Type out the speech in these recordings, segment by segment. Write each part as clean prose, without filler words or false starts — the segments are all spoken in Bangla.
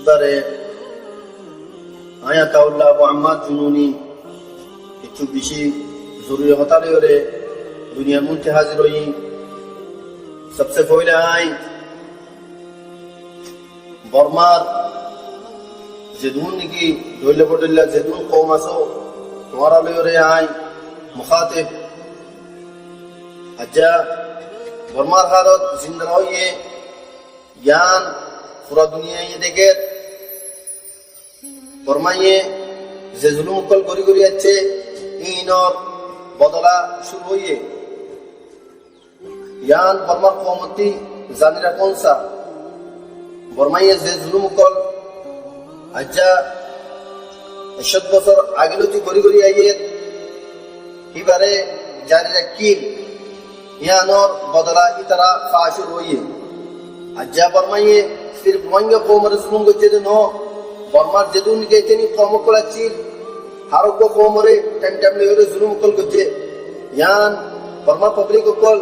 ইবারে আয়াতাউল্লাহ মুহাম্মদ জুনুনি কিছু বেশি জরুরি হতালে ওরে দুনিয়ার মধ্যে হাজির হই সবসে পহলে আই বর্মার যেদুন নাকি ধৈলে পড়িল্লা যেদুন কম আসো তোমারা লইরে আই মুখাতিব আজ্জা বর্মার হালত জিন্দা হইয়ে জ্ঞান পুরা দুনিয়া দেখে বর্মাইয়ে যে জুলুম কল করি করি যাচ্ছে ইনর বদলা শুরু হইয়ে জ্ঞান বর্মার কমতি জানিরা কোনসা বর্মাইয়ে যে জুলুম কল আজ্জা 100 বছর আগে লতি করি করি আইয়ে এবারে জানিরা কিল ইয়ানর বদলা ইতারা ফাশুর হইয়ে আজ্জা বর্মাইয়ে সির্ফ ওয়াঙ্গা কোমর জুলুম করতে নো বর্মার যেদুন গেছেনি কম কলাচ্ছিল হারক কোমরে টাইম টাইম লেগে জুলুম কল করছে ইয়ান বর্মা পাবলিক কল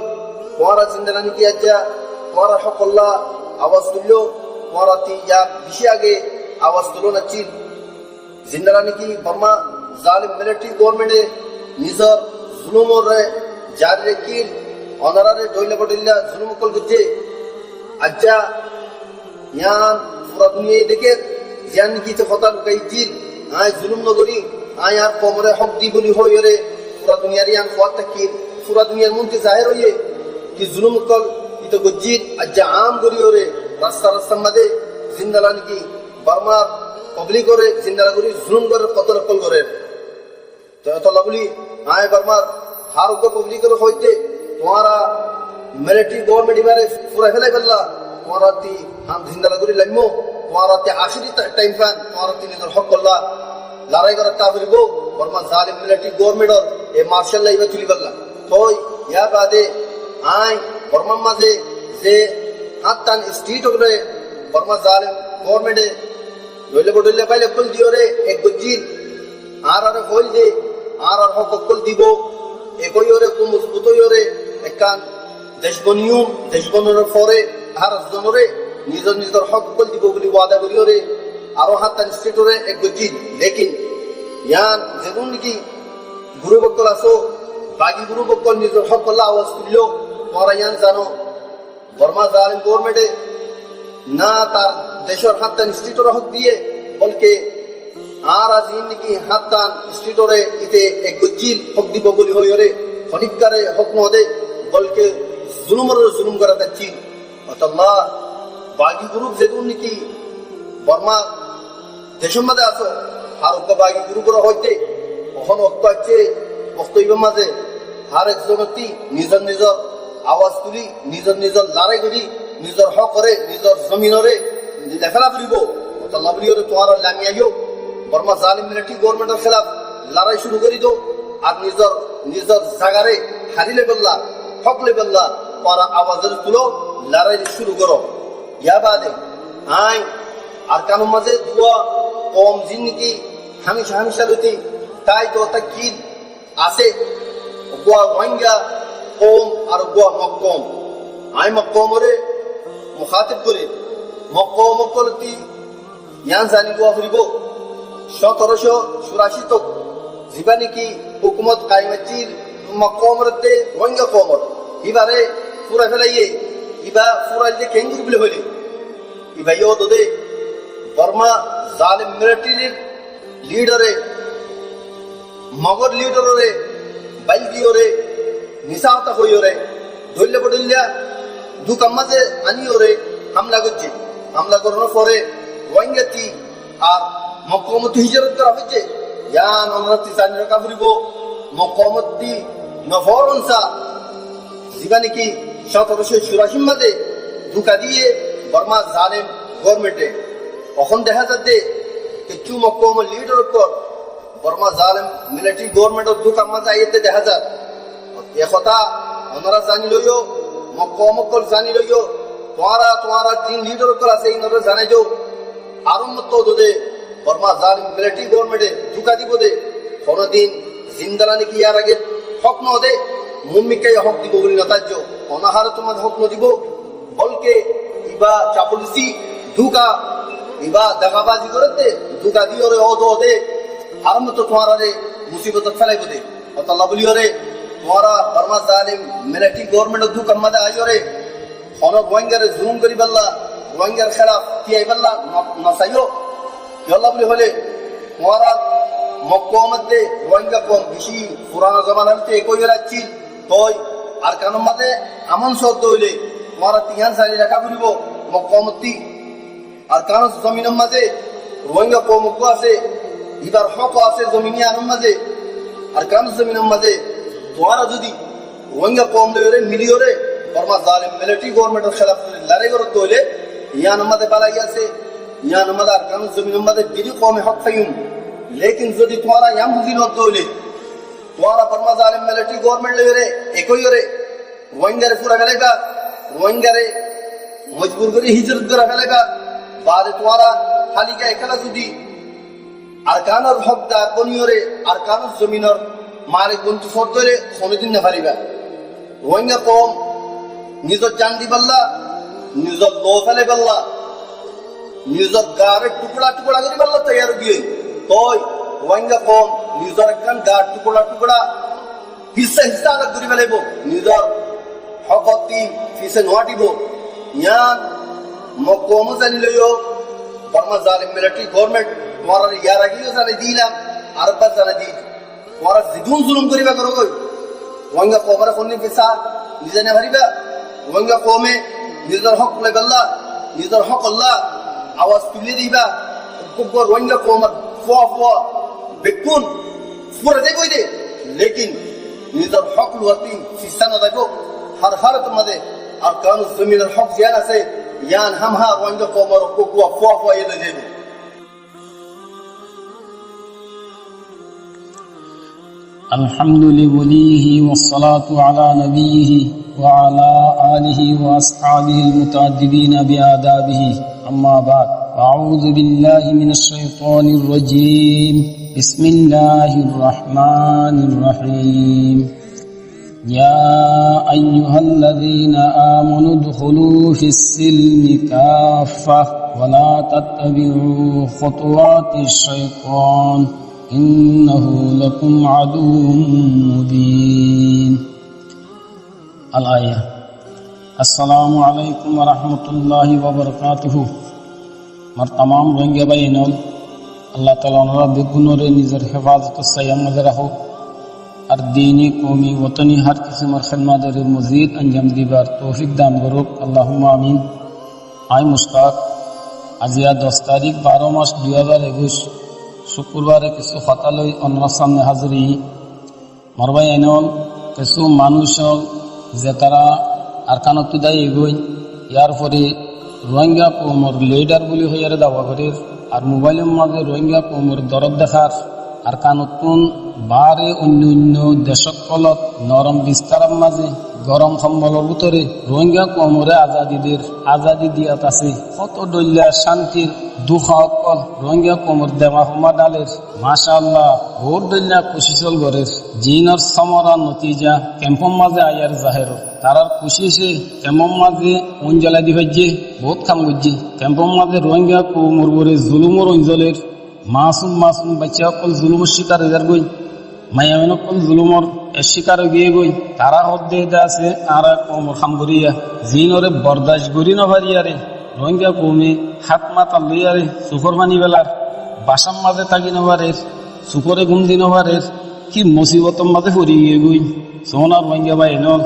তোমারা জিন্দারানি কি আজ্জা তোমারা সকল্লা আওয়াজ তুললো তোমারা ইয়া বেশি আগে আওয়াজ তুলো না চিল জিন্দারানি কি বর্মা জালিম মিলিটারি গভর্নমেন্টে নিজের জুলুমরে জারি রেখিল অনারারে ডইলে বডিল্লা জুলুম কল করছে আজ্জা ইয়ান পুরা দুনিয়া দেখে জ্ঞান কি তো কথা লুকাই জিল আয় জুলুম নগরী আয় আর কোমরে হক দি বলি হই রে পুরা দুনিয়ার ইয়ান কথা কি পুরা দুনিয়ার মধ্যে জাহির হইয়ে কি জুলুম কল কি তো গজিত আজ্জা আম করি রে রাস্তা রাস্তা মধ্যে জিন্দালান কি বর্মা পাবলিক করে জিন্দালা করি জুলুম করে কত রকল করে তো এত লাভলি আয় বর্মার হার উপর পাবলিক করে হইতে তোমারা মিলিটারি গভর্নমেন্ট এবারে পুরা ফেলাই ফেললা তোমারা তি হাম জিন্দালা করি লাগমো তোমারা তে আশিরি টাইম পান তোমারা তি নিজের হক করলা লড়াই করার তা ফিরব বর্মা জালিম military government A martial Laiba তুলি ফেললা তো ইয়া বাদে আয় বর্মার মাঝে যে হাত টান স্ট্রিট করে বর্মা জালিম গভর্নমেন্টে ধরলে বডলে পাইলে কল দিও রে এক গজিল আর হইল যে আর হক কল দিব একই ওরে কো মজবুত হইরে একান দেশবনের পরে আর জনরে নিজের নিজের হক কল দিব বলি ওয়াদা করি ওরে আরো হাত টান স্ট্রিট ওরে এক গজিল লেকিন ইয়ান যেমন নাকি গুরু বক্কল আসো বাকি গুরু বক্কল নিজের হক কল্লা আওয়াজ তুললো তোমরা ইয়ান জানো বর্মা জালিম গভর্নমেন্টে না তার দেশের হাত টান স্ট্রিটর হক দিয়ে বলকে আর আজ নাকি হাত টান স্ট্রিটরে ইতে এক গজিল হক দিব বলি হই রে হনিকারে হক নদে বলকে জুলুম করা যাচ্ছি অতল্লাহ বাকি গ্রুপ যেগুলো নাকি বর্মা দেশের মাঝে আসো আর বাকি গ্রুপরা হইতে কখন অক্ত আছে বক্তব্য মাঝে আর একজনতি নিজের নিজের আওয়াজ তুলি নিজের নিজের লড়াই করি নিজের হক করে নিজের জমিনরে লেখা ফুরিব অতল্লাহ বলি তোমার লামি আইও বর্মা জালিম মিলিটারি গভর্নমেন্টের খেলাফ লড়াই শুরু করি দো আর নিজের নিজের জায়গারে হারিলে বললা হকলে বললা পারা আওয়াজের তুলো লড়াই শুরু করো ইয়া বাদে আই আর কানুন মাঝে দুয়া কম জিন্দিগি হামিশা লইতে তাই তো তা কি আছে গোয়া ওয়াঙ্গা কম আর গোয়া মক্কম আই মক্কমরে মুখাতিব করে মক্কম করতি ইয়ান জানি গোয়া ফুরিব 1784 তক জীবানি কি হুকুমত কায়েমাতির মক্কমরতে ওয়াঙ্গা কমর এবারে পুরা ফেলাইয়ে ইবা পুরা যে কেঙ্গুর বলে হইলে ইবা ইও দদে বর্মা জালিম মিলিটারির লিডারে মগর লিডারে বাইল দিওরে নিসাওতা হইওরে ধরলে বডলিয়া দু কামাজে আনিওরে হামলা করছে হামলা করানোর পরে ওয়াঙ্গাতি আর মক্কমতি হিজরত করা হয়েছে ইয়ান অনরাতি জানির কাফরিব মক্কমতি নফরনসা জীবানি কি 1784 মাঝে ধোকা দিয়ে বর্মা জালিম গভর্নমেন্টে এখন দেখা যাচ্ছে কিছু মক্কম লিডার উপর বর্মা জালিম মিলিটারি গভর্নমেন্টের ধোকা মাঝে আইতে দেখা যায় একথা ওনারা জানি লইও মক্কম জানি লইও তোমারা তিন লিডার উপর আছে ইনরা জানাই যাও আরম্ভ দে বর্মা জালিম মিলিটারি গভর্নমেন্টে ধোকা দিব দে কোনদিন জিন্দারানি কি আর আগে হক ন দে মুম্মিকে হক দিব বলি নতাজ্য অনাহার তোমার হক ন দিব বলকে ইবা চাপলুসি ধোকা এবার দেখাবাজি করে দে দুটা দিয়ে রে ও দে আর মতো তোমার রে মুসিবত ফেলাই দে আল্লাহ বলি রে তোমারা বর্মা জালিম মিলিটারি গভর্নমেন্ট দুকা মাদা আইও রে হনো রোহিঙ্গারে জুম করি বল্লা রোহিঙ্গার খেলাফ কি আই বল্লা নসাইও আল্লাহ বলি হলে তোমারা মক্কা মধ্যে রোহিঙ্গা কম বেশি পুরানো জমানাতে একই রাখছি তই আর কারণ মাঝে আমন শব্দ হইলে তোমারা তিহান সারি রাখা বলিব মক্কা মত্তি আর কারণ জমিনের মাঝে রোহিঙ্গা কম আছে এবার হক আছে জমিনি আনন্দ মাঝে আর কারণ জমিনের মাঝে তোমারা যদি রোহিঙ্গা কম লেগে মিলিও রে বর্মা জালিম মিলিটারি গভর্নমেন্টের খেলাফ লড়াই করতে হইলে ইয়ান মাঝে পালাই আছে ইয়ান মাঝে আর কারণ জমিনের মাঝে বিধি কমে হক ফাইম लेकिन যদি তোমারা ইয়াম বুঝি নতে হইলে তোমারা বর্মা জালিম মিলিটারি গভর্নমেন্ট লেগে একই করে রোহিঙ্গারে পুরা ফেলাইবা রোহিঙ্গারে মজবুর করে হিজরত করে ফেলাইবা বাদে তোমারা খালিকা একলা যদি আর কানোর হকদার বনিয়রে আর কানোর জমিনের মালিক বন্ধু ফট ধরে কোনোদিন না পারিবা রোহিঙ্গা কম নিজের জান দি পাল্লা নিজের লো ফেলে পাল্লা নিজের গাড়ের টুকরা টুকরা করে পাল্লা তৈরি দিয়ে তই রোহিঙ্গা কম নিজের একখান গাড় টুকরা টুকরা হিসা হিসা আলাদা করে ফেলাইব নিজের হকতি ফিসে নোয়া দিব ইয়ান মকম জানি লইও বর্মা জালিম মিলিটারি গভর্নমেন্ট তোমার ইয়ার আগেও জানি দিলাম আরবার জানি দি তোমার জিদুন জুলুম করিবা করো কই রোহিঙ্গা কমরে কোননি ফিসা নিজে না ভারিবা রোহিঙ্গা কমে নিজের হক লাগল্লা নিজের হক আল্লাহ আওয়াজ তুলে দিবা কুব্ব রোহিঙ্গা কমর ফুয়া ফুয়া বেকুন ফুরা যাইব দে লেকিন নিজের হক লুয়াতি ফিসা না দেখো हर हालत मध्ये और कानून जमीन हक ज्यादा से यान हम हा रोहिंग्या कौमर को कुआ फुआ फुआ ये दे दे الحمد لوليه والصلاة على نبيه وعلى آله وأصحابه المتعذبين بآدابه أما بعد أعوذ بالله من الشيطان الرجيم بسم الله الرحمن الرحيم يا أيها الذين آمنوا ادخلوا في السلم كافة ولا تتبعوا خطوات الشيطان إنه لكم عدو مبين الآية السلام عليكم ورحمة الله وبركاته مر تمام روهنگیا بھائیوں اللہ تعالیٰ نے بیگنور نظر حفاظت السیام مجرہو আর দিনী কওমি ওতনি হর কিসমের খিদমতের মজিদ আঞ্জাম দিবার তৌফিক দান করুক আল্লাহুম্মা আমিন। আই মুশতাক আজিয়া 10 তারিখ 12 মাস 2021 শুক্রবারে কিছু কথা লই অন্যর সামনে হাজিরি মরবাই আইনল কিছু মানুষ যে তারা আরকানত দায়ী এগোই ইয়ার পরে রোহিঙ্গা কওমর লিডার বলি হইয়ারে দাওয়া করে আর মোবাইলের মাঝে রোহিঙ্গা কওমর দরদ দেখার আর কানতুন বারে অন্য অন্য দেশকলত নরম বিস্তারের মাঝে গরম সম্বলের ভিতরে রোহিঙ্গা কওমরে আজাদি দিয়াত আছে কত দলিয়া শান্তির দুঃখ অকল রোহিঙ্গা কওমর দেওয়া হুমা ডালের মাশাআল্লাহ বহুত দলিয়া খুশি চল গরের জিনর সমরা নতিজা ক্যাম্পম মাঝে আয়ার জাহের তারার খুশি সে ক্যাম্পম মাঝে অঞ্জলা দি হজ্জে বহুত কাম গজ্জে ক্যাম্পম মাঝে রোহিঙ্গা কওমর বরে জুলুমর অঞ্জলের মাসুম বাচ্চা অকল জুলুমের শিকার হয়ে গই মায়ামেন অকল জুলুমর শিকার হয়ে গই তারা হদ্দে আছে আর কমর খামগরিয়া জিনরে বরদাস্ত করি নভারিয়ারে রোহিঙ্গা কমে হাত মাতা লইয়ারে সুফর মানি বেলার বাসার মাঝে থাকি নভারের সুফরে ঘুম দি নভারের কি মুসিবতর মাঝে পড়ি গিয়ে গই সোনার রোহিঙ্গা ভাই নল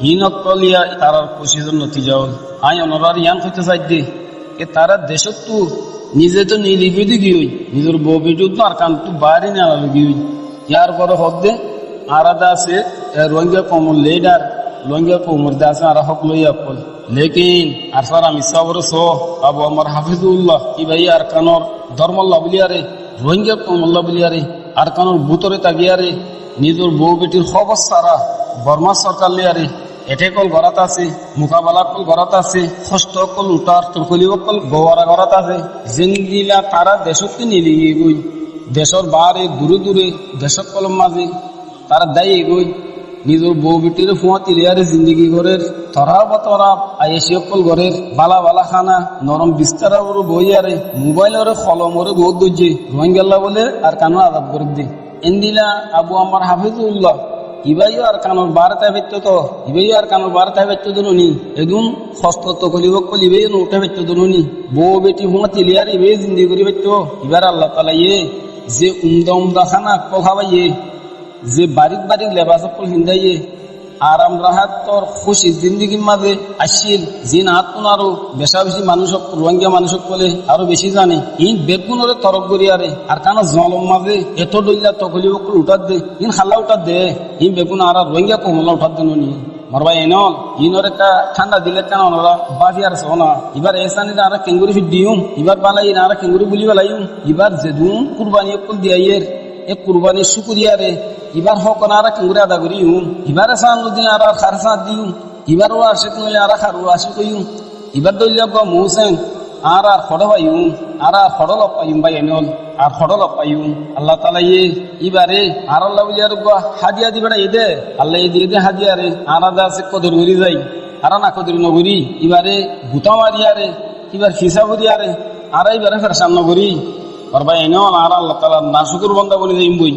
হিনক কলিয়া তারার খুশির নতিজা হল আই অনরার ইয়ান হইতে চাই দে এ তারা দেশত তো নিজে তো নিলিবিদি গিয়ে নিজের বউ বেটু তো আর কান তো বাইরে নেওয়া গিয়ে ইয়ার পরে হক দে আলাদা আছে রোহিঙ্গা কওমর লিডার রোহিঙ্গা কওমর দে আছে আর হক লইয়া পল লেকিন আর স্যার আমি সবর সো আবু আমার হাফিজুল্লাহ কি ভাই আর কানর ধর্মল্লাহ বলিয়ারে রোহিঙ্গা কওমল্লাহ বলিয়ারে আর কানর বুতরে তাগিয়ারে নিজের বউ বেটির খবর সারা বর্মা সরকার লিয়ারে এটে কল ঘরাত আছে মোকাবেলা কল ঘরাত আছে কষ্ট কল উঠার তরকলি কল গোয়ারা ঘরাত আছে জিন্দিলা তারা দেশকে নিলি গই দেশের বারে দূরে দূরে দেশক কলম মাঝে তারা দায়ী গই নিজের বউ বেটির ফুয়া তিলিয়ারে জিন্দগি ঘরের তরা বতরা আইসি অকল ঘরের বালা বালা খানা নরম বিস্তারা ওর বই আরে মোবাইল ওরে কলম ওরে বহুত দর্জি রোহিঙ্গাল্লা বলে আর কানো আজাদ করে দি এন্দিলা আবু আমার হাফিজুল্লাহ ইবাইও আর কানোর বারতা বেত্য তো ইবাইও আর কানোর বারতা বেত্য দনুনি এদুন হস্ত তো কলিব কলিবে নোটা বেত্য দনুনি বউ বেটি হুমা তিলিয়ার ইবে জিন্দি করি বেত্য ইবার আল্লাহ তাআলা ইয়ে যে উমদা খানা কল খাবাইয়ে যে বারিক বারিক লেবাস কল হিন্দাইয়ে আরাম রাহাত তোর খুশি জিন্দিগির মাঝে আসছিল যে নাত আরো বেশা বেশি মানুষ রোহিঙ্গা মানুষ বলে আরো বেশি জানে ইন বেগুনরে তরক করি আরে আর কানা জলম মাঝে এত দইলা তকলি বকল উঠাত দে ইন হাল্লা উঠাত দে ইন বেগুন আর রোহিঙ্গা কমলা উঠাত দেন নি মরবা এনল ইনর একটা ঠান্ডা দিলে কেন ওরা বাজি আর সোনা এবার এসানি আর কেঙ্গুরি দিউম এবার বালাই আর কেঙ্গুরি বুলি বালাইম এবার যেদুন কুরবানি অকল দিয়াইয়ের এ কুরবানি শুকুরিয়ারে এবার হক আর কেঙ্গুরি আদা করি এবার এসান দিন আর খারসা দিউম এবার ও আসে নইলে আর খারু আসি কইম এবার দইলা গো মুসেন আর খড় পাইম আর খড়ল পাইম ভাই এনল আর খড়ল পাইম আল্লাহ তাআলা এবারে আর আল্লাহ বলি আর হাদিয়া দিবেটা এদে আল্লাহ এ দিয়ে দে হাদিয়ারে আর আদা আছে কদর হরি যাই আর না কদর নগরী এবারে গুতা মারিয়ারে এবার খিসা করিয়ারে আর এবারে ফেরসান নগরী আর ভাই এনল আর আল্লাহ তাআলা নাশুকুর বান্দা বলি যাইম বই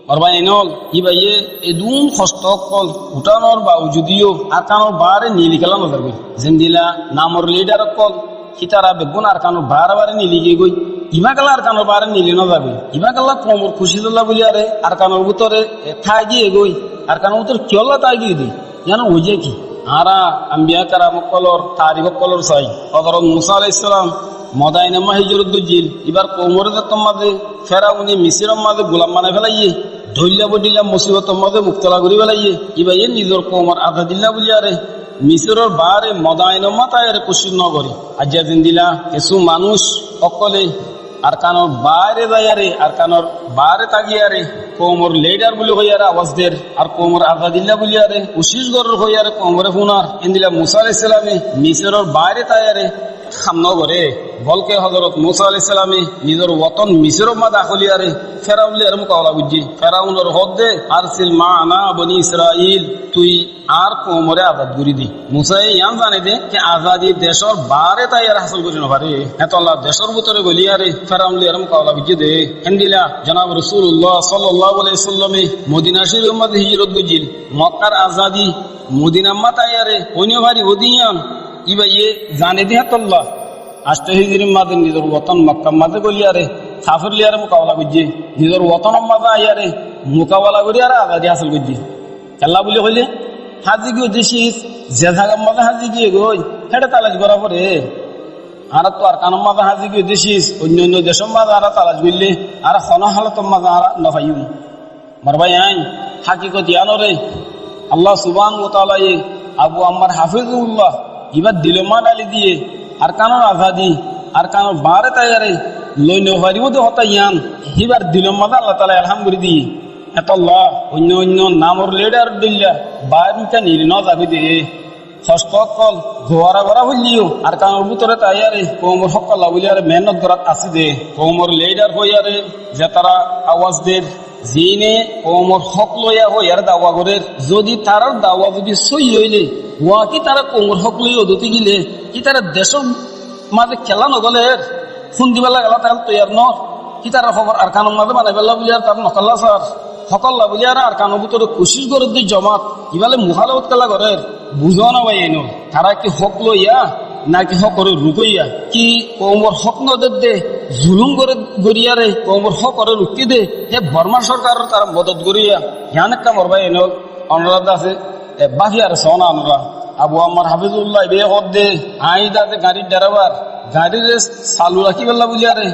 আর ভাই এনল ইবাইয়ে এদুন কষ্ট কল উঠানোর বা যদিও আকানোর বারে নীলি খেলা নজর গই যেন দিলা নামর লিডার কল হিতারা বেগুন আর কানো বারে নীলি গিয়ে গই ইমা কালা আর কানোর বারে নীলি ন যাবে ইমা কালা কমর খুশি দল্লা বলি আরে আর কানোর ভিতরে ঠাই গিয়ে গই আর কানোর ভিতরে কিয়লা তাই গিয়ে দিই জানো ওই যে কি আরা আম্বিয়া কারাম কলর তারিখ কলর চাই হযরত মুসা আলাইহিস সালাম মদাইনা হিজরতুল এবার কোমরের মাঝে ফেরাউনি মিসরের মাঝে গোলাম বানাই ফেলাইয়ে ধৈল্য বডিলা মুসিবতের মাঝে মুক্তলা করি ফেলাইয়ে ইবাইয়ে নিজের কোমর আধা দিল্লা বলি আরে মিসরের বারে মদাইনা মাথায় আরে কুশির নগরী আজ্জা দিন দিলা কিছু মানুষ অকলে আর কানোর বাইরে যাইয়ারে আর কানোর বাইরে তাগিয়ারে কোমর লেডার বলি হইয়ারে আওয়াজ দের আর কোমর আধা দিল্লা বলি আরে উশিস গরের হইয়ারে কোমরে ফুনার এন্দিলা মুসা আলাইহিস সালামে মিসরের বাইরে তাইয়ারে সামনে করে বলকে হযরত মুসা আলাইহিস সালামে নিজের ওতন মিসরের মা দাখলিয়ারে ফেরাউনলে এর মুকাবলা বুঝি ফেরাউনের হদে আরসিল মানা বনি ইসরাইল তুই আর কোমরে আজাদ করি দি মুসা ইয়ান জানে দে যে আজাদি দেশের বারে তাই আর হাসিল করি না পারে এত আল্লাহ দেশের ভিতরে গলিয়ারে ফেরাউনলে এর মুকাবলা বুঝি দে হেন্দিলা জনাব রাসূলুল্লাহ সাল্লাল্লাহু আলাইহি সাল্লামে মদিনা শরীফের মধ্যে হিজরত বুঝিল মক্কার আজাদি মদিনা মা তাইয়ারে অন্য ভারি ওদিয়ান ইবাইয়ে জানে দে আল্লাহ আষ্ট হিজরির মাঝে নিজের ওতন মক্কা মাঝে গলিয়ারে কাফির লিয়ারে মোকাবেলা করছে নিজের ওতন মাঝে আইয়ারে মোকাবেলা করি আর আজাদি হাসিল করছে খেলা বলি হইলে হাজি গিয়ে দেশিস যে জায়গার মাঝে হাজি গিয়ে গই হেঁটে তালাশ করা পরে আর তো আর কানোর মাঝে হাজি গিয়ে দেশিস অন্য অন্য দেশের মাঝে আর তালাশ করলে আর হন হালতের মাঝে আর নফাইম মার ভাই আইন হাকিকত ইয়ানরে আল্লাহ সুবহান ওয়া তাআলা আবু আম্মার হাফিজুল্লাহ এবার দিলমা ডালি দিয়ে আর কানোর আজাদি আর কানোর বারে তাইয়ারে লই নহারিও তো হতা ইয়ান এবার দিলম মাদা আল্লাহ তাআলা আলহামদুলিল্লাহ দিয়ে এত আল্লাহ অন্য অন্য নামর লেডার দিল্লা বাইরটা নিলি ন যাবি দে ষষ্ঠ কল গোয়ারা গড়া হইলিও আর কানোর ভিতরে তাইয়ারে কোমর হকাল্লা বলি আর মেহনত করাত আসি দে কোমর লেডার হইয়ারে যে তারা আওয়াজ দের জিনে কোমর হক লইয়া হইয়ার দাওয়া করে যদি তার দাওয়া যদি সই হইলে ওয়া কি তারা কোমর হক লই অদতি গিলে কি তারা দেশের মাঝে খেলা নগলে ফোন দিবেলা গেলা তাহলে তৈয়ার ন কি তারা খবর আর কানোর মাঝে বানাই পেলা বলি আর তার নকল্লা স্যার সকল্লা বলি আর কানোর ভিতরে কোশিশ করে দি জমাত ইবালে মুখালত খেলা করে বুঝো না ভাই এনো তারা কি হক লইয়া নাকি হক করে রুকইয়া কি কোমর হক নদের দে জুলুম করে গড়িয়ারে কোমর হক করে রুকি দে হে বর্মা সরকার তার মদত গড়িয়া ইয়ান একটা মরবাই এনো অনুরাধ আছে বাকি আর সোনা আমরা আবু আম্মার হাফিজুল্লাহ বে হদ দে আইদাতে গাড়ির ড্রাইভার গাড়ির চালু রাখি পেলা বলি আরে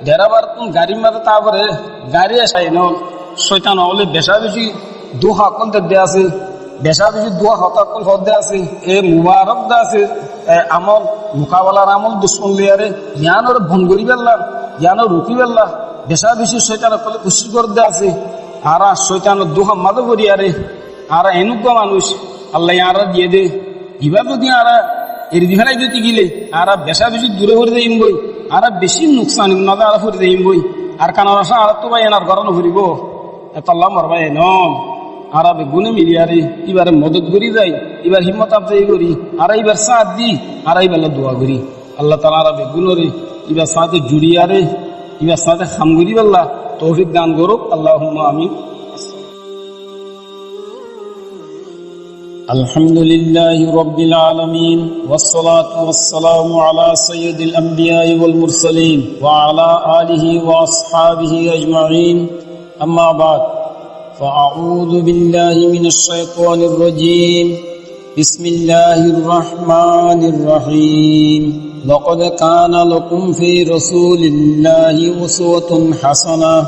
ড্রাইভার তুমি গাড়ির মাঝে তারপরে গাড়ি আসাই ন শয়তান হলে বেশা বেশি দোহা কল দে আছে বেশা বেশি দোয়া হতাকল হদে আছে এ মুবারক দা আছে আমল মোকাবেলার আমল দুশ্মন লিয়ারে ইয়ানোর ভন করি পেলাম ইয়ানোর রুকি পেলাম বেশা বেশি শয়তানের কলে খুশি করতে আছে আর শয়তানের দোহা মাঝে করি আরে আর এনেকুৱা মানুষ আল্লাহ আর দিয়ে দে এবার যদি আর এর দিহাই যদি গিলে আর বেশা বেশি দূরে করে যাইম বই আর বেশি নোকসান না আর করে যাইম বই আর কানার আসা আর তো ভাই এনার গরম ফুরিব এত আল্লাহ মারবাই নম আরবে গুনে মিলিয়ারে এবারে মদত করি যাই, এবার হিম্মত আফজাই করি, আর এইবার সাথ দি, আর এইবার দোয়া করি। আল্লাহ তাআলা আরবে গুনরে এবার সাথে জুড়িয়ারে এবার সাথে খামগুরি আল্লাহ তৌফিক দান করুক। আল্লাহুম্মা আমিন। আলহামদুলিল্লাহি রাব্বিল আলামিন ওয়াসসালাতু ওয়াসসালামু আলা সাইয়্যিদিল আমবিয়াই ওয়াল মুরসালিন ওয়া আলা আলিহি ওয়া আসহাবিহি আজমাইন। আম্মা বাদ, ফাআউযু বিল্লাহি মিনাশ শাইতানির রাজীম। বিসমিল্লাহির রহমানির রহিম। লাকাদ কানা লাকুম ফি রাসূলিল্লাহি উসওয়াতুন হাসানাহ।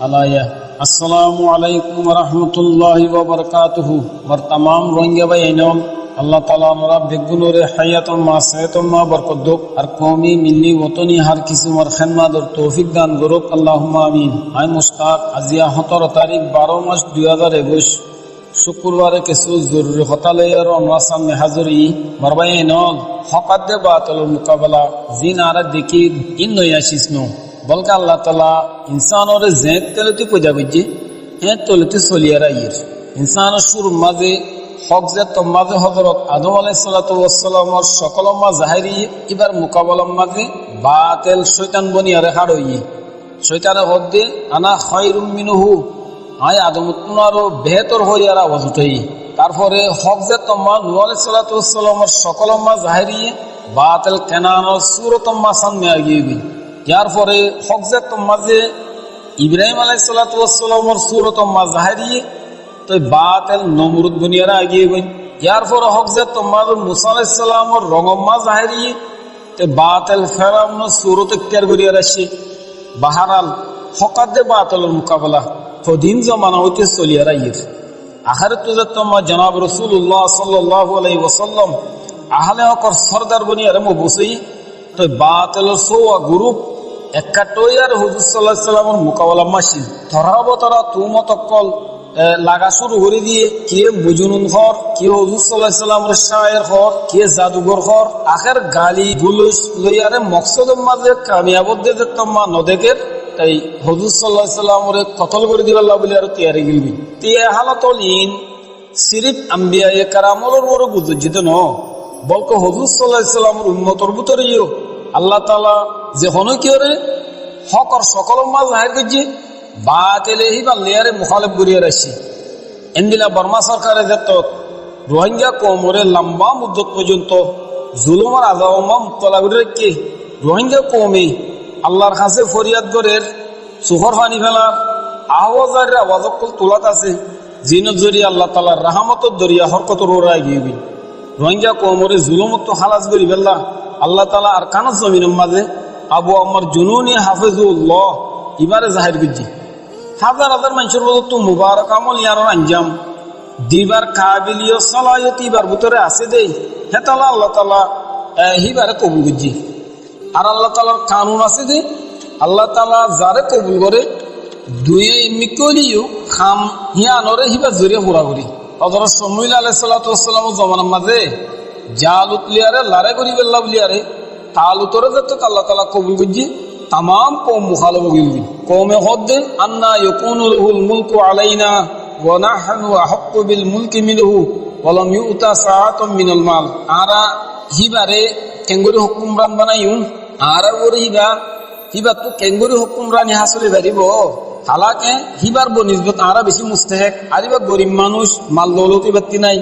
আলায়া। আসসালামু আলাইকুম ওয়া রাহমাতুল্লাহি ওয়া বারাকাতুহু। মার तमाम রোহিঙ্গা ভাই এনম আল্লাহ তাআলা আমরা বেগুনরে হায়াতুম মা সায়াতুম মা বরকত দোক, আর কওমি মিল্লি ওতনি হার কিছু মার খিদমত আর তৌফিক দান করুক। আল্লাহুম্মা আমিন। আই মুস্তাক আজিয়া 17 তারিখ 12 মাস 2021 শুক্রবারে কিছু জরুরি হতালে আর আমরা সামনে হাজরি মারবাই এনল হকাত দে বাতল মুকাবলা জিন আর দেখি ইন নয়াসিস নো বলকে আল্লাহ তাআলা ইনসানের জেত তেলতি পয়দা করছে, হ্যাঁ তলতি চলিয়ারা ইয়ের ইনসানের সুর মাঝে হক যে মাঝে হযরত আদম আলাইহিস সালাতু ওয়াস সালামের সকল মা জাহিরি এবার মুকাবলার মাঝে বাতিল শয়তান বনিয়ারে হাড়ই শয়তানের হদ্দে আনা খায়রুম মিনহু, আয় আদম আরো বেহতর হইয়ার আওয়াজ উঠাই। তারপরে হক যে তোমা নূহ আলাইহিস সালাতু ওয়াস সালামের সকল মা জাহিরি বাতিল কেনানোর সূরত মা সামনে আগিয়ে গই। ইয়ার পরে হক যে তোমা যে ইব্রাহিম আলাইহিস সালাতু ওয়াস সালামের সূরত মা জাহিরি তো বাতিল নমরুদ বনিয়ারা আগিয়ে গই। ইয়ার পরে হক যে তোমা মুসা আলাইহিস সালামের রঙম্মা জাহিরি তো বাতিল ফেরাউনের সূরত ইখতিয়ার করিয়া রাখছে। বাহারাল হকাত দে বাতিলের মোকাবেলা দিন জমানা হইতে চলিয়ারা ইয়ের আখারে তো যে তোমার জনাব রাসূলুল্লাহ সাল্লাল্লাহু আলাইহি ওয়াসাল্লাম আহলে হকর সরদার বনিয়ারে মো বসেই তো বাতিলের সোয়া গ্রুপ একাটই আর হুজুর সাল্লাল্লাহু আলাইহি ওয়াসাল্লামের মোকাবেলা মাসি ধরাবো তারা তুমতকল লাগা শুরু করে দিয়ে কে মুজুনুন খর, কে হুজুর সাল্লাল্লাহু আলাইহি ওয়াসাল্লামের শায়ের খর, কে জাদুঘর খর, আখের গালি গুলুস লইয়ারে মকসদের মাঝে কামিয়াবত দে তোমা নদেকের তাই হুজুর সাল্লাল্লাহু আলাইহি ওয়াসাল্লামের কতল করে দিবাল্লাহ বলে আর তৈরি গিলবি তে হালাতল ইন সিরিফ আম্বিয়া কারামলের বড় বুঝিত ন বলকে হুজুর সাল্লাল্লাহু আলাইহি ওয়াসাল্লামের উম্মতের ভিতরেও আল্লাহ তাআলা যে হন কি করে হকর সকল মাঝ জাহির করছে বাতিলে হিবা লেয়ারে মুখালিফ করিয়া রাখছে। এন্দিলা বর্মা সরকারের যেত রোহিঙ্গা কওমরে লম্বা মুদ্দত পর্যন্ত জুলুমের আযাবমা মুক্তলা করে রেখে রোহিঙ্গা কওমে আল্লাহর কাছে ফরিয়াদ করে সুখর পানি ফেলার আওয়াজের আওয়াজকল তোলাত আছে জিনের জরিয়া আল্লাহ তাআলার রহমতের দরিয়া হরকতর ওরাই গিয়ে রোহিঙ্গা কওমরে জুলুমত খালাস করি বেল্লা আল্লাহ তাআলা আর কানাত জমিনের মাঝে আবু আমার জুনুনি হাফিজুল্লাহ ইবারে জাহির করছি। হাজার হাজার মানুষের মতো মুবারক আমল ইয়ার আঞ্জাম দিবার কাবিলিয় সালায়ত ইবার ভিতরে আছে দেই হে তাআলা আল্লাহ তাআলা হিবারে কবুল করছি। আর আল্লাহ তাআলার কানুন আছে যে আল্লাহ তাআলা যারে কবুল করে দুয়ে মিকলিও খাম হিয়ানরে হিবা জরিয়া পুরা করি। হযরত শমূয়েল আলাইহিস সালাতু ওয়াস সালামের জমানার মাঝে জালুত লিয়ারে লড়াই করি বেল্লাহ লিয়ারে তালুতরে যত আল্লাহ তাআলা কবুল করছি। तमाम कौम मुखालिफ हो गई कौम हद अन्ना यकूनु लहुल मुल्कु अलैना व नहनु अहक्कु बिल मुल्कि मिनहु व लम युता साअतम मिनल माल। आरा हिबारे केंगुरी हुकुमरान बनायु आरा ओरे हिबा तो केंगुरी हुकुमरानी हासले बारिब हालाके हिबार बनिसबत आरा बेশি मुस्तहिक आरिबा गरीब মানুষ মাল দৌলতি বাতি নাই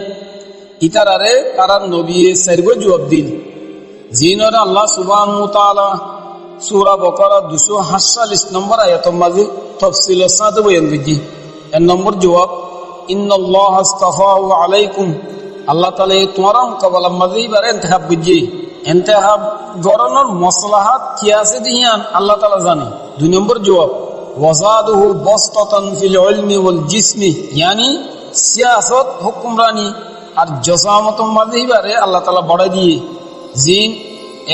ইতারারে তারা নবী সাইরগো জবাব দিল জিনরা আল্লাহ সুবহানাহু ওয়া তাআলা সূরা বাকারা 248 নম্বর আয়াতের মাঝে তাফসীল সাদ বয়ান দিছি। এক নম্বর জবাব ইন্নাল্লাহ আস্তাফাহু আলাইকুম, আল্লাহ তাআলা তোমার মোকাবেলার মাঝে এবারে ইন্তেখাব করছে। ইন্তেখাব গরানোর মাসলাহাত কি আছে দিয়ান আল্লাহ তাআলা জানে। দুই নম্বর জবাব ওয়াজাদুহু বাসতাতান ফিল ইলমি ওয়াল জিসমি, ইয়ানি সিয়াসত হুকুমরানি আর জসামতের মাঝে এবারে আল্লাহ তাআলা বড়াই দিয়ে জিন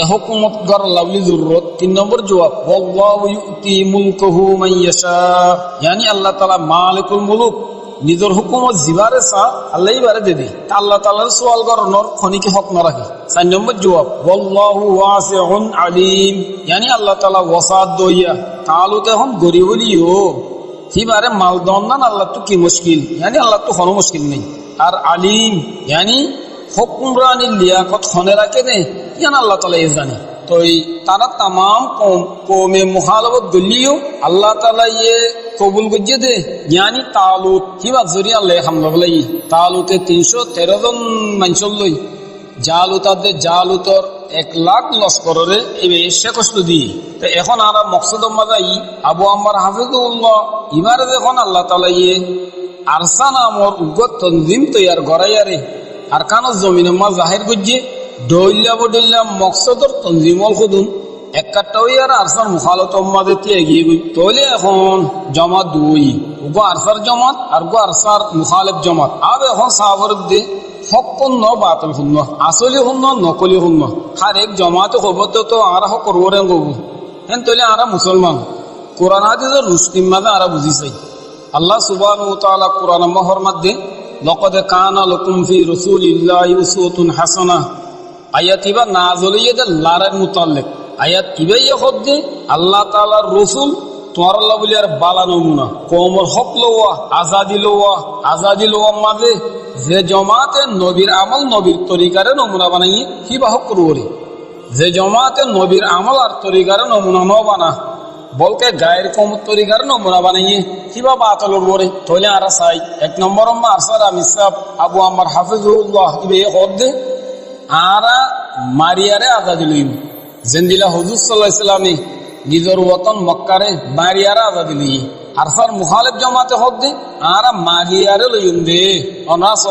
এ হুকুমত গড় লাভলি জরুরত। তিন নম্বর জবাব ওয়াল্লাহু ইউতি মুলকুহু মান ইয়াশা, ইয়ানি আল্লাহ তাআলা মালিকুল মুলুক নিজের হুকুমত জিবারে সা আল্লাহই বারে দেবে আল্লাহ তাআলার সওয়াল করানোর খনিকে হক না রাখে। চার নম্বর জবাব ওয়াল্লাহু ওয়াসিউন আলিম, ইয়ানি আল্লাহ তাআলা ওয়াসাত দইয়া তালুতে হম গরিব হলিও হিবারে মাল দন্দান আল্লাহ তো কি মুশকিল, ইয়ানি আল্লাহ তো কোনো মুশকিল নেই। আর আলিম ইয়ানি হুকুমরানি লিয়াকত হনে রাখে নে, ইয়ান আল্লাহ তাআলা এ জানে। তো তারা তাম কৌমে মুখালবত গলিও আল্লাহ তাআলা ইয়ে কবুল গজিয়ে দে। ইয়ানি তালুত হিবা জরিয়া আল্লাহ হামলা বলাই তালুতে 313 জন মানুষ লই জালুতর 1 লাখ লস্করে এবার সে কষ্ট দিয়ে। তো এখন আর মকসদ মাজাই আবু আম্মার হাফিজুল্লাহ ইমারে যখন আল্লাহ তাআলা ইয়ে আরসা নামর উগ্র তনজিম তৈয়ার গড়াইয়ারে আর কানো জমিনের মা জাহির গজিয়ে ডইল্লা বডইল্লা মকসদর তনজিমল খুদুন একটা আর আরসার মুখালত মাঝে এগিয়ে গই তৈলে এখন জমাত 2 উগো আরসার জমাত আর গো আরসার মুখালেফ জমাত। আব এখন সাবর দে হকন্ন বাতিল শূন্য আসলি শূন্য নকলি শূন্য হার এক জমাতে খবর তো আর হক করবো রে গবু হেন তৈলে আর মুসলমান কোরআন হাদিসের রুস্তিম মাঝে আর বুঝি চাই। আল্লাহ সুবহানাহু ওয়া তাআলা কোরআন মহর মধ্যে লাকাদ কানা লাকুম ফি রাসূলিল্লাহি উসওয়াতুন হাসানাহ আয়াত ইবা নাযিল ইয়াদ লারার মুতাল্লিক আয়াত কিবাই হদ্দে আল্লাহ তাআলার রাসূল তোমার আল্লাহ বলি আর বালা নমুনা কোমর হক লওয়া আজাদি লওয়া মাঝে যে জমাতে নবীর আমল নবীর তরিকারে নমুনা বানাইয়ে কিবা হক করবো। যে জমাতে নবীর আমল আর তরিকারে নমুনা ন বানা বলকে গায়ের কম তরিকার নমুনা বানাইয়ে কিবা বাতল বরে তৈলে আর চাই 1 নম্বর আরসার আমি সাহেব আবু আম্মার হাফিজুল্লাহ ইবে হদ্দে আর মারিয়ারে আজাদি লইব জেন্দিলা হুজুর সাল্লাল্লাহু আলাইহি সাল্লামে নিজের ওতন মক্কারে মারিয়ারে আজাদি লই আরসার মুখালিফ জমাতে হদ্দে আর মাগিয়ারে লইম দে অনাস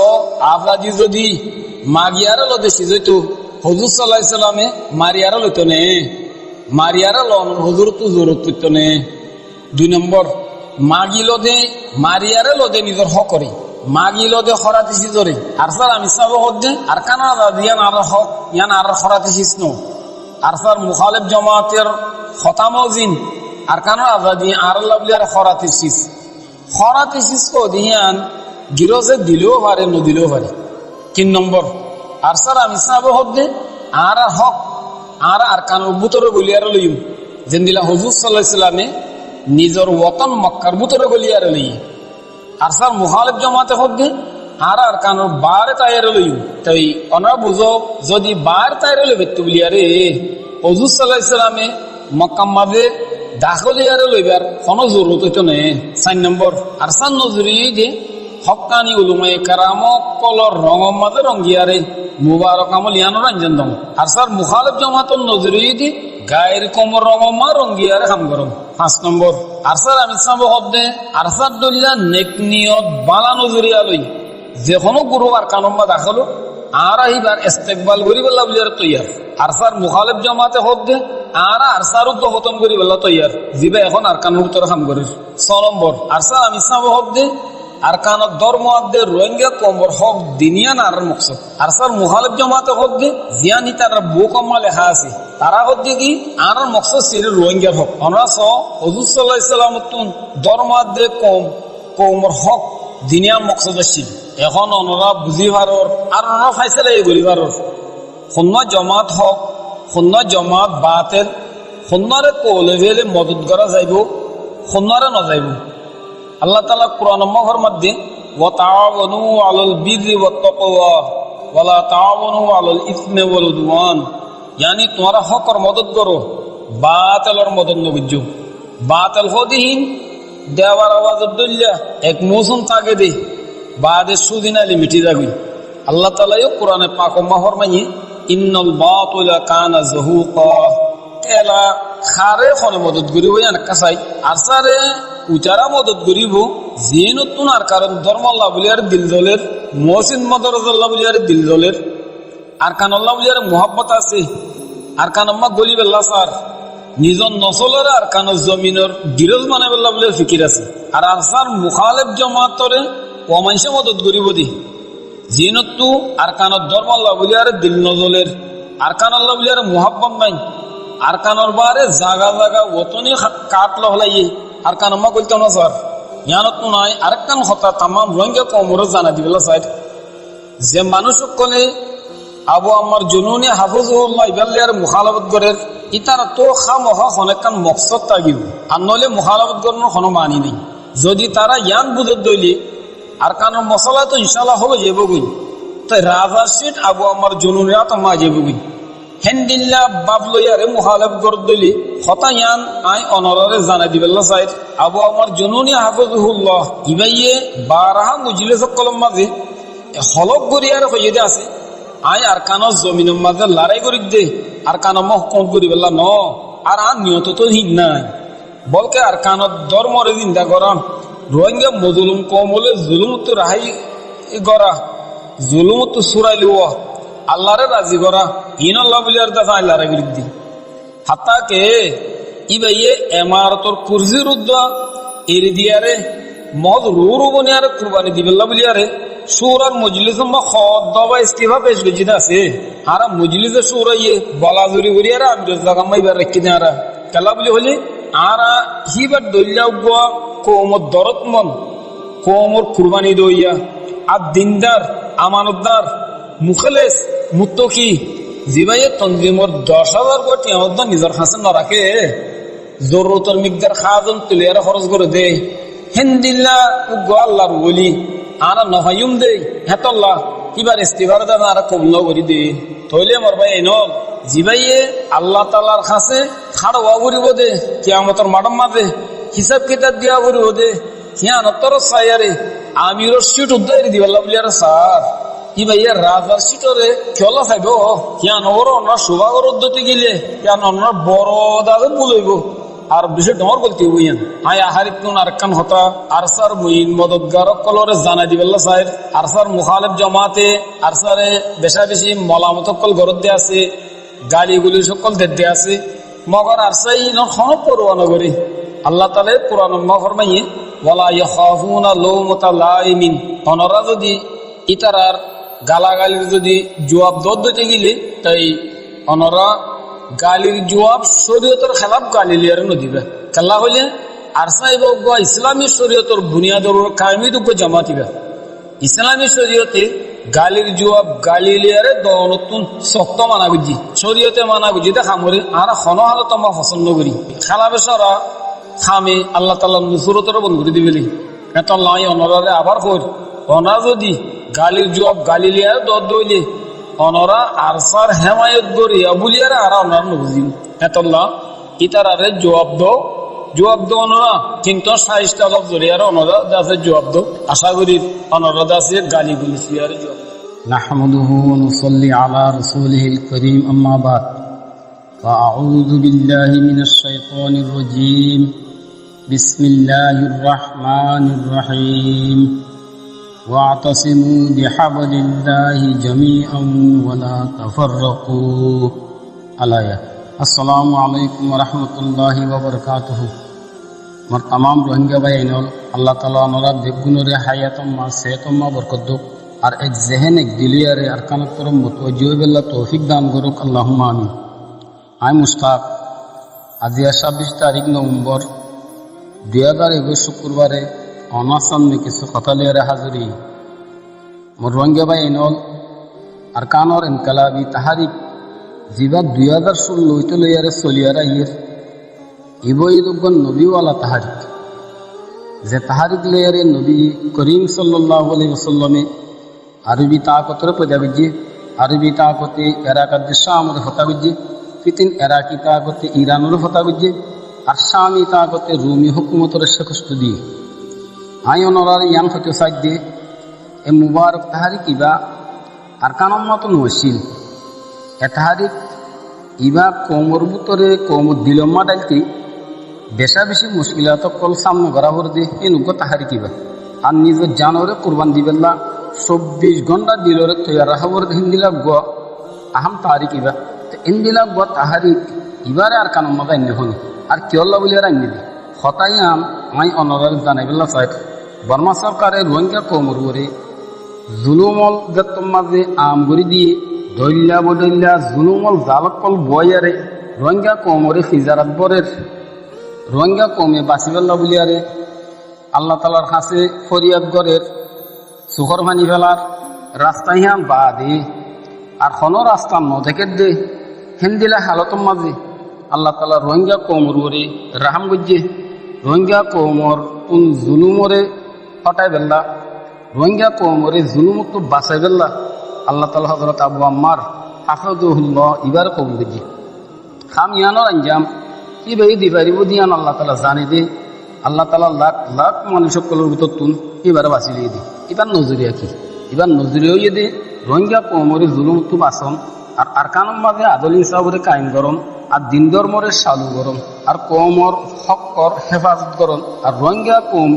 আজাদি যদি মাগিয়ারে লদে সিজইতো হুজুর সাল্লাল্লাহু আলাইহি সাল্লামে মারিয়ারে লইতো নে মারিয়ারে লন হুজুর তো জরুরত পড়তো নে। 2 নম্বর মাগি লদে মারিয়ারে লদে নিজের হক করে মাগি লদে খরাতে সিজরে আরসার আমি সাহেব হদ্দে আর কানা দিয়ান আর হক ইয়ান আর খরাতে সিসনো আরসার মুখালিফ জমাতের খতামজিন আর কানো আজাদি আর লাভলিয়ার খরাতে সিস কো দিয়ান গিরোজে দিলেও পারে নদিলেও পারে। 3 নম্বর আরসার আমি সাহেব হদ্দে আর হক আর কানোর বুতরে গলিয়ার লইম যেদিলা হুজুর সাল্লাল্লাহু আলাইহি সাল্লামে নিজের ওতন মক্কার বুতরে গলিয়ার লই আরসার মুখালিফ জমাতে হদ্দে আর কানোর বারে তাইয়ার লইম। তাই অনা বুঝো যদি বার তাইয়ার লইবে তো বলিয়ারে হুজুর সাল্লাল্লাহু আলাইহি সাল্লামে মক্কা মাঝে দাখলিয়ারে লইবার কোনো জরুরত হইতো না। 4 নম্বর আরসান নজরি যে হক্কানি উলুমায়ে কারাম কলর রঙ মাঝে রঙ্গিয়ারে মুবারক আমল ইয়ানো রঞ্জন দম আরসার মুখালিফ জমাতন নজরি যে গায়ের কমর রঙ মা রঙ্গিয়ারে কাম করম। 5 নম্বর আরসার আমি সাব হদ্দে আরসার দলিলা নেক নিয়ত বালা নজরিয়া লই যে কোনো গুরু আর কানম্মা দাখলো আর আহিবার ইস্তেকবাল করিবেলা বলিয়ার তৈয়ার আরসার মুখালিফ জমাতে হদ্দে আর আরসার উদ্দ খতম করিবেলা তৈয়ার জিবে এখন আর কানুর তোর কাম করে। 6 নম্বর আরসার আমি সাব হদ্দে আর কানত ধর্ম আদের রোহিঙ্গা কমর হক দিনিয়ান আর মকসদ আরসার মুখালিফ জমাতে হদ্দে জিয়ানি তার বউ কম্মা লেখা আছে তারা হদ্দে কি আর মকসদ ছিল রোহিঙ্গার হক আমরা হুজুর সাল্লাল্লাহু আলাইহি সাল্লাম ধর্ম আদে কমর হক দিনিয়ান মকসদ ছিল। এখন ওনারা বুঝি পারর আর ওনারা ফাইসলা এই গরি পারর শূন্য জমাত হক শূন্য জমাত বাতেল শূন্যরে কৌলে ভেলে মদত করা যাইব শূন্যরে নযাইব। আল্লাহ তাআলা কোরআন মহর মধ্যে ওয়া তাআওয়ানু আলাল বিররি ওয়াত তাকওয়া ওয়া লা তাআওয়ানু আলাল ইসমি ওয়াল উদওয়ান ইয়ানি তোমরা হকর মদত করো বাতিলর মদত নবুজু বাতিল হদিহীন দেওয়ার আওয়াজ দল্লা এক মৌসুম তাকে দে বাদে সুদিন আলী মিটি যাবি। আল্লাহ তাআলা কোরআনে পাক মহর মানি ইন্নাল বাতিলা কানা যাহুকা তেলা খারে খনে মদত করিব ইয়ান কাসাই আরসারে উচারা মদত করিব জিনতুন আর কারণ ধর্ম আল্লাহ বলিয়ার দিল দলের মহসিন মদরজাল্লাহ বলিয়ার দিল দলের আর কান আল্লাহ বলিয়ার মোহাব্বত আছে আর কান আম্মা গলি বেল্লা সার নিজন নসলের আর কান জমিনের গিরজ মানে বেল্লা বলিয়ার ফিকির আছে আর আরসার মুখালিফ জমাতরে অমাইশে মদত করিব দি জিনতু আর কানত ধর্ম আল্লাহ বলিয়ার দিল নজলের আর কান আল্লাহ বলিয়ার মোহাব্বত নাই আর কানোর বারে জাগা জাগা ওতনে কাটল হলাইয়ে আর কান আম্মা বলতো না স্যার ইয়ানত নয় আরেকখান কথা তাম রোহিঙ্গা কমরে জানা দিবেলা সাইড যে মানুষ সকলে আবু আম্মার জুনুনি হাফিজুল্লাহ ইবাল্লিয়ার মুখালাফত করে ইতারা তো খামোখা অনেকখান মকসদ থাকিব আর নইলে মুখালাফত করার কোনো মানি নেই। যদি তারা ইয়ান বুঝত দইলি আর কানোর মশলা তো ইনশাল্লাহ হলো যাবগুই, তাই রাজার সিট আবু আমার জনুরা তো মা যাবগুই। হেন্দিল্লা বাপ লইয়ারে মুহালেফ গর দইলি হতা ইয়ান আই অনরারে জানাই দিবেল্লা সাইড আবু আমার জনুনি হাফিজুল্লাহ ইবাইয়ে বারাহা মুজলিস কলম মাঝে হলক গরিয়ার হইয়ে দে আছে আই আর কানোর জমিনের মাঝে লড়াই করি দে আর কানো মহকুম করি বেলা ন আর নিয়ত তো ঠিক নাই বলকে আর কানত ধর্মরে চিন্তা করান রোহিঙ্গা মজলুম কম হলে জুলুম তো রাহাই করা, জুলুম তো সুরাই লিওয়া, আল্লাহরে রাজি করা ইন আল্লাহ বলি আর দেখা আল্লাহরে বিরুদ্ধে হাতাকে ইবাইয়ে এমারতর কুরজির উদ্দা এরি দিয়ারে মদ রুরু বনিয়ারে কুরবানি দিবেল্লা বলিয়ারে সুরার মজলিস মা খদ দবা ইস্তিফা পেশ গেছি আছে আর মজলিসে সুরাইয়ে বলা জুরি করিয়ারে আমি জায়গা মাইবার রেখে দেয়ারা কেলা বলি হলি আর হিবার দলিয়া গোয়া কোমর দরতমন কোমর কুরবানি দইয়া আর দিনদার আমানতদার মুখলেস মুত্তকি জিবাইয়ে তনজিমর 10,000 কোটি আমাদের নিজের হাসে ন রাখে জরুরতর মিকদার খাজন তুলিয়ার খরচ করে দে হেন্দিল্লা গো আল্লাহর বলি আর নহায়ুম দে হেতল্লাহ কিবার ইস্তিফার দান আর কবল করি দে তইলে মোর ভাই এন জিবাইয়ে আল্লাহ তাআলার কাছে খাড়ওয়া করিব দে কিয়ামতের মাঠের মাঝে হিসাব কিতাব দিয়া করিব দে হিয়ানতর সায়ারে আমির সিট উদ্ধার দিবাল্লা বলি আর স্যার কি ভাইয়া রাজার সিটরে খেলা খাইব হিয়ান ওর অন্য শোভাগর উদ্যতি গেলে হিয়ান অন্য বড় দাদা বলইব আর বেশি ডর বলতে হইব ইয়ান আই আহারিত কোন আরকান হতা আরসার মুইন মদতগারক কলরে জানাই দিবেল্লা সাহেব আরসার মুখালিফ জমাতে আরসারে বেশা বেশি মলামত কল গরত দে আছে গালিগুলি সকল দে আছে মগর আরসাই নখন পরোয়া নগরী আল্লাহ তাআলা কোরআন মা ফরমাইয়ে ওয়ালা ইয়াখাফুনা লাউমাতা লাইমিন অনরা যদি ইতারার গালাগালির যদি জবাব দিতে গেলে তাই অনরা গালির জবাব শরীয়তের খেলাফ গালি লিয়ার নদিবে কেলা হইলে আর সাহেব ইসলামী শরীয়তের বুনিয়াদের কায়েমি দুঃখ জামাতিবে ইসলামী শরীয়তে গালির জবাব গালি লিয়ারে নতুন শক্ত মানা বুঝি শরীয়তে মানা বুঝি খামরে আর কোনো হালত আমরা পছন্দ করি খেলা বেসরা খামে আল্লাহ তাআলা নুসরতের বন্ধ করে দিবেলি এত লাই অনরারে আবার কর অনা যদি গালির জবাব গালি লিয়ার দর দইলে অনরা আরসার হেমায়ত গড়িয়া বুলিয়ারে আর অনার নবুঝিম এতল্লাহ ইতারারে জবাব দো অনরা কিন্তু 22টা লোক জড়িয়ারে অনরা দাসের জবাব দো আশা করি অনরা দাসের গালি গুলি সিয়ারে জবাব নাহমাদুহু ওয়া নুসাল্লি আলা রাসূলিহিল কারীম আম্মা বাদ ফাআউযু বিল্লাহি মিনাশ শাইতানির রাজীম বিসমিল্লাহির রহমানির রহিম واعتصموا بحبل الله جميعا ولا تفرقوا আলায়া আসসালামু আলাইকুম ওয়া রাহমাতুল্লাহি ওয়া বারাকাতুহু আমার तमाम রোহিঙ্গা ভাই আইনল আল্লাহ তাআলা ওনারা বেগুনরে হায়াতম মা সেতম মা বরকত দাও আর এক জেহেন এক দিলিয়ারে আর কানত করম মুতওয়াজ্জিহ বিল্লাহ তৌফিক দান করুক আল্লাহুম্মা আমিন আই মুস্তাক আজি 26 তারিখ নভেম্বর 2021 শুক্রবারে আমার সামনে কিছু কথা লিয়ারে হাজিরি মোর রোহিঙ্গা ভাই এনল আর কানর ইনকালাবি তাহারিক জিবা 2016 হইতে লইয়ারে চলিয়ারা ইয়ের ইবই দুগন নবীওয়ালা তাহারিক যে তাহারিক লইয়ারে নবী করিম সাল্লাল্লাহু আলাইহি ওয়াসাল্লামে আরবি তাকতরে পয়দা বিজি আরবি তাকতে ইরাকাত শামর হতা বিজি ফিতিন ইরাকি তাকতে ইরানের হতা বিজি আর শামি তাকতে রুমি হুকুমতরে শেখস্তু দি আই অনরার ইয়ান হতে সাইড দিয়ে এ মুবারক তাহারিক ইবা আর কানম মতো নছিল এ তাহারিক ইবা কোমর ভিতরে কোমর দিলম্মা ডালতে বেশা বেশি মুশকিলাত কল সামনে বরাবর দিয়ে এনুক তাহারিক ইবা আর নিজের জানরে কুরবান দিবেল্লা 24 ঘন্টা দিলরে তৈয়ার রাখবর হিন্দিলা গ আহম তাহারিক ইবা তো ইন্দিলা গ তাহারিক ইবারে আর কানম মতো আইনে হনি আর কিয়ল্লা বলি আর আইনে দি হতাইয়াম আই অনরার জানাইবেল্লা চাই বর্মা সরকারের রোহিঙ্গা কোমরে জুলুমল গেতম মাঝে আমগুড়ি দিয়ে দৈল্যা বদৈল্যা জুলুমল জালকল বয়ারে রোহিঙ্গা কোমরে ফিজারাত বরের রোহিঙ্গা কমে বাঁচিবেল্লা বলিয়ারে আল্লাহ তালার কাছে ফরিয়াদ গড়ের সুখর ভানি ফেলার রাস্তা হিয়া বা দে আর কোনো রাস্তা নদেকে দে হিন্দিলা হালতম মাঝে আল্লাহ তালা রোহিঙ্গা কোমর ওরে রাহাম গজ্জে রোহিঙ্গা কোমর নতুন জুলুমরে হটাই বেল্লা রোহিঙ্গা কমরে জুলুমতো বাঁচাই বেল্লা আল্লাহ তালা হজরত আবু আম্মার হাফিজুহুল্লাহ ইবার কবুল করি খাম ইয়ানোর আঞ্জাম কি ভাই দি পারিব দিয়ান আল্লাহ তালা জানি দে আল্লাহ তালা লাখ লাখ মানুষ সকলের ভিতর তুন এবারে বাঁচি দিয়ে দি এবার নজরিয়া কি এবার নজরিয়া ইয়ে দে রোহিঙ্গা কমরে জুলুমতো বাঁচন আর আরকানুর মাঝে আদল ইনসাফরে কায়েম করন আর দিন ধর্মরে চালু করন আর কমর হকর হেফাজত করন আর রোহিঙ্গা কম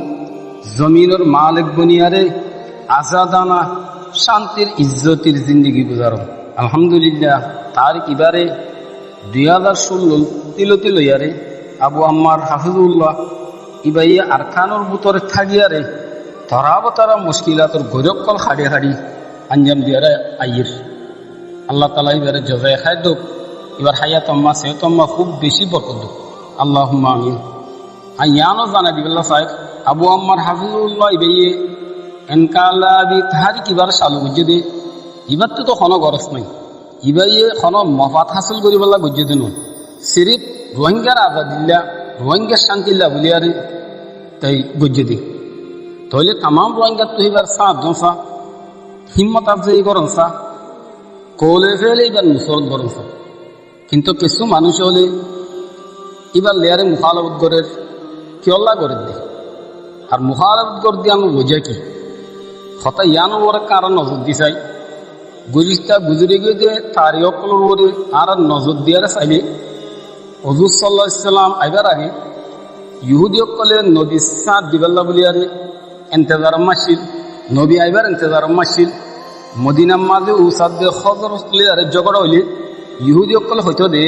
জমিনের মালিক বনিয়ারে আজাদানা শান্তির ইজ্জতির জিন্দগি গুজারন আলহামদুলিল্লাহ তার কিবারে 2016 তিলতি লইয়ারে আবু আম্মার হাফিজুল্লাহ ইবাইয়ে আরকানুর ভিতরে থাকিয়ারে তরা মুশকিলাতর গরিবকল হাড়ি হাড়ি আঞ্জাম দিয়ারে আইয়ের আল্লাহ তালা এবারে জজায় খাই দুক এবার হায়াতম্মা সেহতম্মা খুব বেশি বরকত দুক আল্লাহুম্মা আমিন ইয়ানো জানা দিবেল্লা সাহেব আবু আম্মার হাফিজুল্লাহ ইবাইয়ে এনকালাবি তাহারি কিবার চালু বুঝে দে ইবার তো কোনো গরজ নাই ইবাইয়ে কোনো মফাত হাসিল করি বলা বুঝে দিন সিরিফ রোহিঙ্গার আজাদিল্লা রোহিঙ্গার শান্তিল্লা বলিয়ারে তাই বুঝে দি তাহলে তাম রোহিঙ্গার তো এবার চা দোঁচা হিম্মত আছে এই গরম চা কোলে ফেলে এবার মুসরত গরম চা কিন্তু কিছু মানুষ হলে এবার লেয়ারে মুখালবত গড়ের কিয়ল্লা করে দে আর মুখালবত গড় দিয়ে আমি বোঝা কি হতা ইয়ানো ওর কারণ নজর দি চাই গুজিটা গুজরে গিয়ে যে তারি অকলের ওরে আর নজর দিয়ারে চাইলে হজুর সাল্লাহ ইসলাম আইবার আগে ইহুদি অকলে নবী সাঁত দিবাল্লা বলিয়ারে এন্তেজার মাসিল নবী আইবার এন্তেজার মাসিল মদিনার মাঝে উসাদে হজর আর জগড়া হইলে ইহুদি অকলে হয়তো দে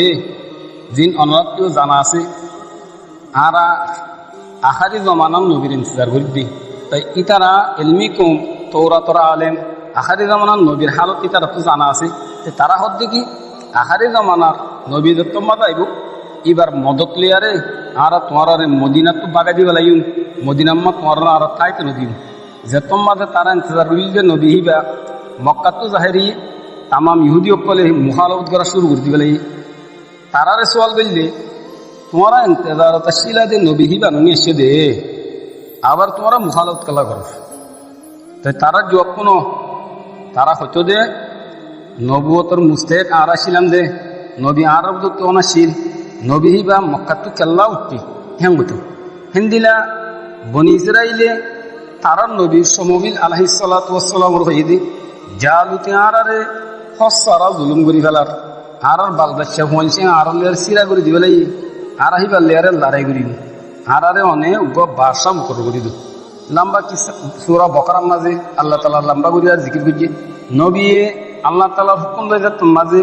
যিন অনারাত্মীয় জানা আছে আর আহারি জমানার নবীর ইন্তজার করি দি তাই ইতারা এলমি কম তৌরাতরা আলেম আহারি জমানার নবীর হালত ইতারা তো জানা আছে তারা হত দেখি আহারি জমানার নবী দত্তম্মা যাইব এবার মদত লিয়ারে আর তোমার মদিনার তো বাগা দিবে লাগিন মদিনাম্মা তোমার আর তাইতে নদীন যে তোমাদের তারা ইন্তজার করিল যে নবী হিবা মক্কাত তো জাহেরি তামাম ইহুদি অকলে মুখালবত করা শুরু করে দিবে লাগি তারারে সোয়াল বললে তোমরা ইন্তজারতা শিলা দে নবী হিবা নুনি এসে দে আবার তোমরা মুখালবত কলা করো তাই তারা জবাব কোনো তারা হয়তো দে নবুয়তর মুস্তেক আর আসিলাম দে নবী আরব তো অনাশীল নবী হিবা মক্কাত তো কেল্লা উঠতি হ্যাঁ হতো হিন্দিলা বনি ইসরাইলে তারার নবীর সমবিল আলাইহিসসালামের হয়ে দি জালুতে আরে হসারা জুলুম করি ফেলার আর বাল বাচ্চা হয়েছে আর লেয়ার সিরা করে দিবে লাই আর আহিবার লেয়ারে লড়াই করি আর অনেক বাসা মুখর করি দু লম্বা কি সুরা বকরার মাঝে আল্লাহ তালা লম্বা করি আর জিকির করছে নবী আল্লাহ তালার হুকুম দেয় মাঝে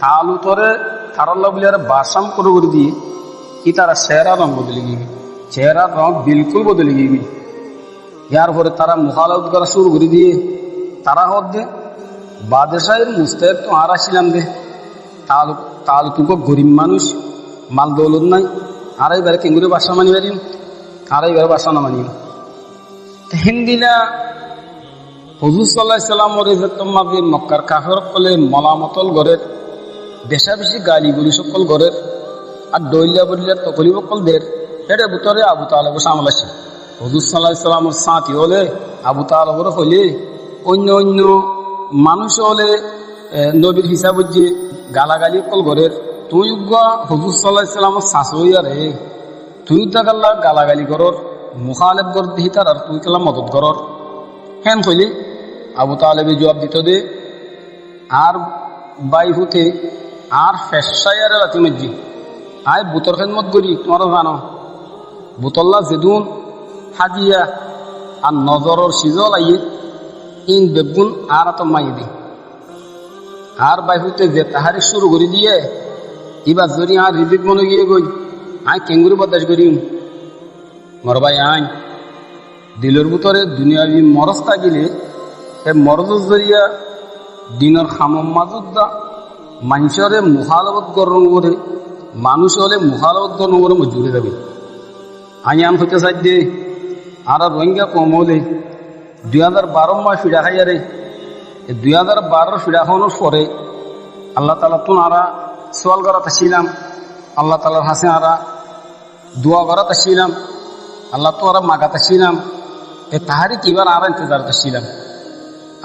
তালু তরে তারাল্লাহ বলে আর বাসাম করে দিয়ে কি তারা চেহারা রং বদলে গিয়ে চেহারা রং বিলকুল বদলে গিয়ে ইয়ার পরে তারা মুখালাউত করা শুরু করে দিয়ে তারা হত দে বাদশাহের মুস্তাহিদ তো আর আসিলাম দে তালু তুকো গরিব মানুষ মাল দৌলত নাই আর এইবারে কেঙ্গুরে বাসা মানি পারিম আর এইবারে বাসা না মানিম হিন্দিলা হজুর সাল্লাহ সাল্লামর ইজ্জতম্মাকে মক্কার কাফের কলে মলামতল গড়ের বেশা বেশি গালি গুলি সকল গড়ের আর দৈলিয়া বলিয়া তকলি বকল দের এটা ভিতরে আবু তালেব সামল আসে হজুর সাল্লাহ সাল্লামর সাঁতি হলে আবু তালেবর হলে অন্য অন্য মানুষ হলে নবীর হিসাব যে গালাগালি অকল গড়ের তুই হজুর সাল্লাহ সাল্লামর শাঁস হইয়া রে তুই দেখাল্লা গালাগালি করর মুখালেব গর দিহি তার আর তুই কেলা মদত করর হেন কইলি আবু তালেবে জবাব দিত দে আর বাই হুতে আর ফেসাইয়ার রাতি মজ্জি আয় বুতর খেদমত করি তোমরা জানো বুতল্লা যেদুন হাজিয়া আর নজরের সিজল আইয়ে ইন বেগুন আর তো মাই দি আর বাই হুতে যে তাহারি শুরু করে দিয়ে এবার যদি আর রিজিক মনে গিয়ে গই আয় কেঙ্গুরি বদাস করি মর ভাই আইন দিলের ভিতরে দুনিয়াবি মরজ থাকিলে সেই মরজের জরিয়া দিনের খামম মাজুদ্দা মানুষরে মুখালবত গরম করে মানুষ হলে মুখালবত গরম করে মজুরে যাবে আই আম হইতে চাই দে আর রোহিঙ্গা কম হলে 2012 মাস ফিরা খাই আরে 2012 ফিরা খাওয়ানোর পরে আল্লাহ তালা তো আরা সোয়াল করাতে ছিলাম আল্লাহ তালার হাসে আরা দোয়া করাতে ছিলাম আল্লাহ তো ওরা মাগাতে ছিলাম এ তাহারি কিবার আর ইন্তজার করছিলাম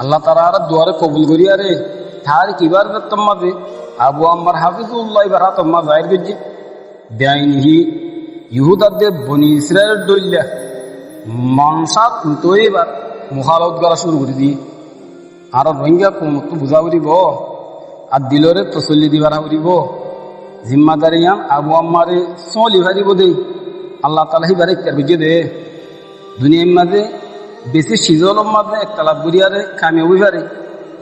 আল্লাহ তারা আর দুয়ারে কবুল করি আরে তাহারি কিবার তোমাদের আবু আম্মার হাফিজুল্লাহ এবার তোমার জাহির করছে বেআইনিহি ইহুদাদের বনি ইসরায়েলের দলিলা মনসাত তো এবার মুখালত করা শুরু করে দিয়ে আর রোহিঙ্গা কমতো বুঝা উঠিব আর দিলরে তসল্লি দিবার উঠিব জিম্মাদারিয়ান আবু আম্মারে চলি ভারিব দেই আল্লাহ তালা সিবারে একটা বুঝে দে দুনিয়ার মাঝে বেশি সিজনের মাঝে একটা লাভ করি আরে কামিয়ে হই পারে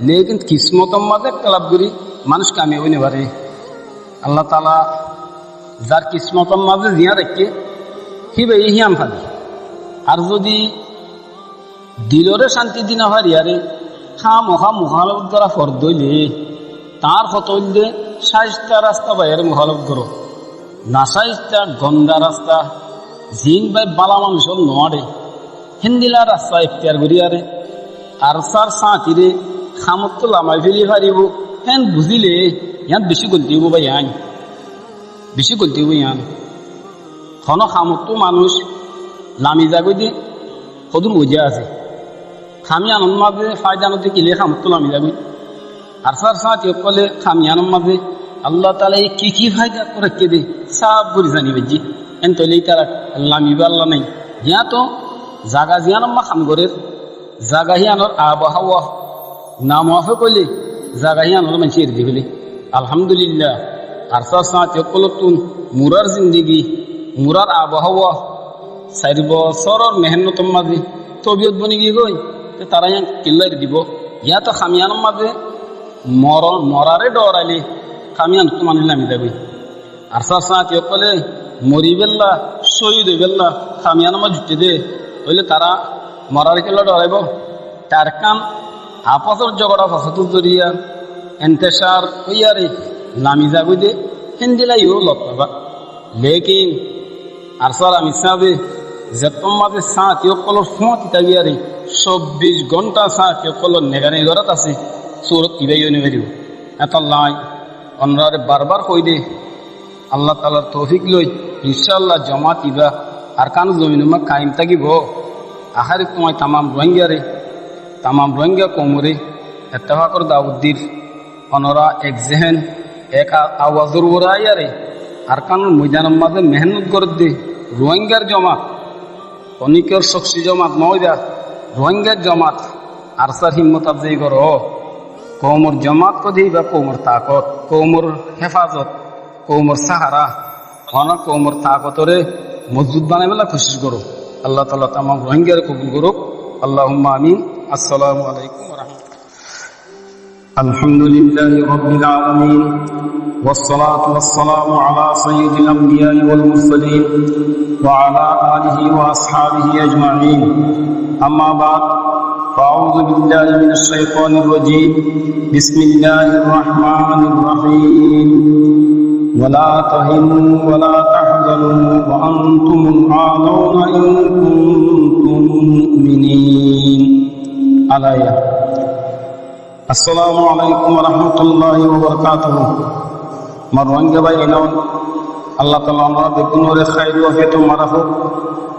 লেকিন কিসমতর মাঝে একটা লাভ করি মানুষ কামিয়ে হই পারে আল্লাহ তালা যার কিসমতর মাঝে জিয়া রেখে সিবে হিয়াম ফালি আর যদি দিলরে শান্তি দিনা পারি আরে মুখালত করা ফর্দ হইলে তার কত হইলে ৬০টা রাস্তা বাইরে মুখালত করো না ৬০টা গন্দা রাস্তা জিন বাই বালা মানুষের নোয়ারে হিন্দিলা রাস্তা ইফতিয়ার করি আরে আর সার সাঁতিরে খামত লামাই ফেলি পারিব হেন বুঝিলে ইয়ান বেশি গলতি হব বা ইয়ান বেশি গলতি হব ইয়ান কোনো খামতো মানুষ লামি যাগৈ দিয়ে সদুর বুঝিয়া আছে খামিয়ানোর মাঝে ফায়দানতে কিলে খামতো লামি যাবি আর সার সাঁতি কলে খামিয়ানোর মাঝে আল্লাহ তালা কি ফায়দা করে কে দে সব করে জানি বেজি এন তৈলেই তারা লামিবা আল্লাহ নাই হিয়া তো জাগা জিয়ানম্মা খামগরের জাগা হিয়ানোর আবহাওয়া নামে কইলে জাগা হিয়ানোর মানুষ এর দিবলে আলহামদুলিল্লাহ আর সার সাঁতি কলতুন মুরার জিন্দিগি মুরার আবহাওয়া ৪ বছরের মেহনতর মাঝে তবিয়ত বনি গিয়ে গই তারা ইয়ান কিল্লাই দিব ইয়া তো খামিয়ানোর মাঝে মরারে ডরাইলে খামিয়ান তো মানুষ নামি যাবে আর সাথে কলে মরি বেল্লা শহীদ হয়ে বেল্লা খামিয়ানোর মাঝে জুটে দে হইলে তারা মরারে কিল্লা ডরাইব তার কাম আপসর জগড়া ফসতুর জরিয়া এন্তেসার হইয়ারে নামি যাবে দে হিন্দিলাইও লগ পাবা লেকিন আর স্যার আমি সাবে যে তোমাদের সাঁতি কলর ফোঁতি তাবিয়ারে ২৪ ঘন্টা সাঁতি কলর নেগানি ঘরত আছে সুরত কিবাইও নেবেরিব এত লাই অন্যরে বারবার কই দে আল্লাহ তালার তৌফিক লই ইনশাআল্লাহ জমাত ইবা আর কান জমিনুমা কায়েম থাকিব আহারে তোমায় তামাম রোহিঙ্গা কোমরে এত্তেফাকর দাউদ্দির অনরা এক জেহেন এক আওয়াজর ওরাইয়ারে আর কানুর ময়দানের মাঝে মেহনত করে দে রোহিঙ্গার জমাত অনিকের শক্তি জমাত নয়দা রোহিঙ্গার জমাত আর সার হিম্মত আফজাই কর কৌমর জমাত কদি বা কৌমর তাকত কৌমর হেফাজত কৌমর সাহারা অনেক কৌমর তাকতরে মজবুত বানাই বেলা কোশিশ করো আল্লাহ তালা তাম রোহিঙ্গার কবুল করুক আল্লাহুম্মা আমিন আসসালামু আলাইকুম ওয়া রাহমাতুল্লাহ আলহামদুলিল্লাহি রাব্বিল আলামিন والصلاة والسلام على سيد الأنبياء والمرسلين وعلى آله وأصحابه أجمعين أما بعد فأعوذ بالله من الشيطان الرجيم بسم الله الرحمن الرحيم ولا تهنوا ولا تحزنوا وأنتم الأعلون إن كنتم مؤمنين عليا السلام عليكم ورحمة الله وبركاته রোহিঙ্গা ভাই এনাও আল্লাহ তালা আমরা বেগুনরে খাইরু আফিয়াত মারাফুক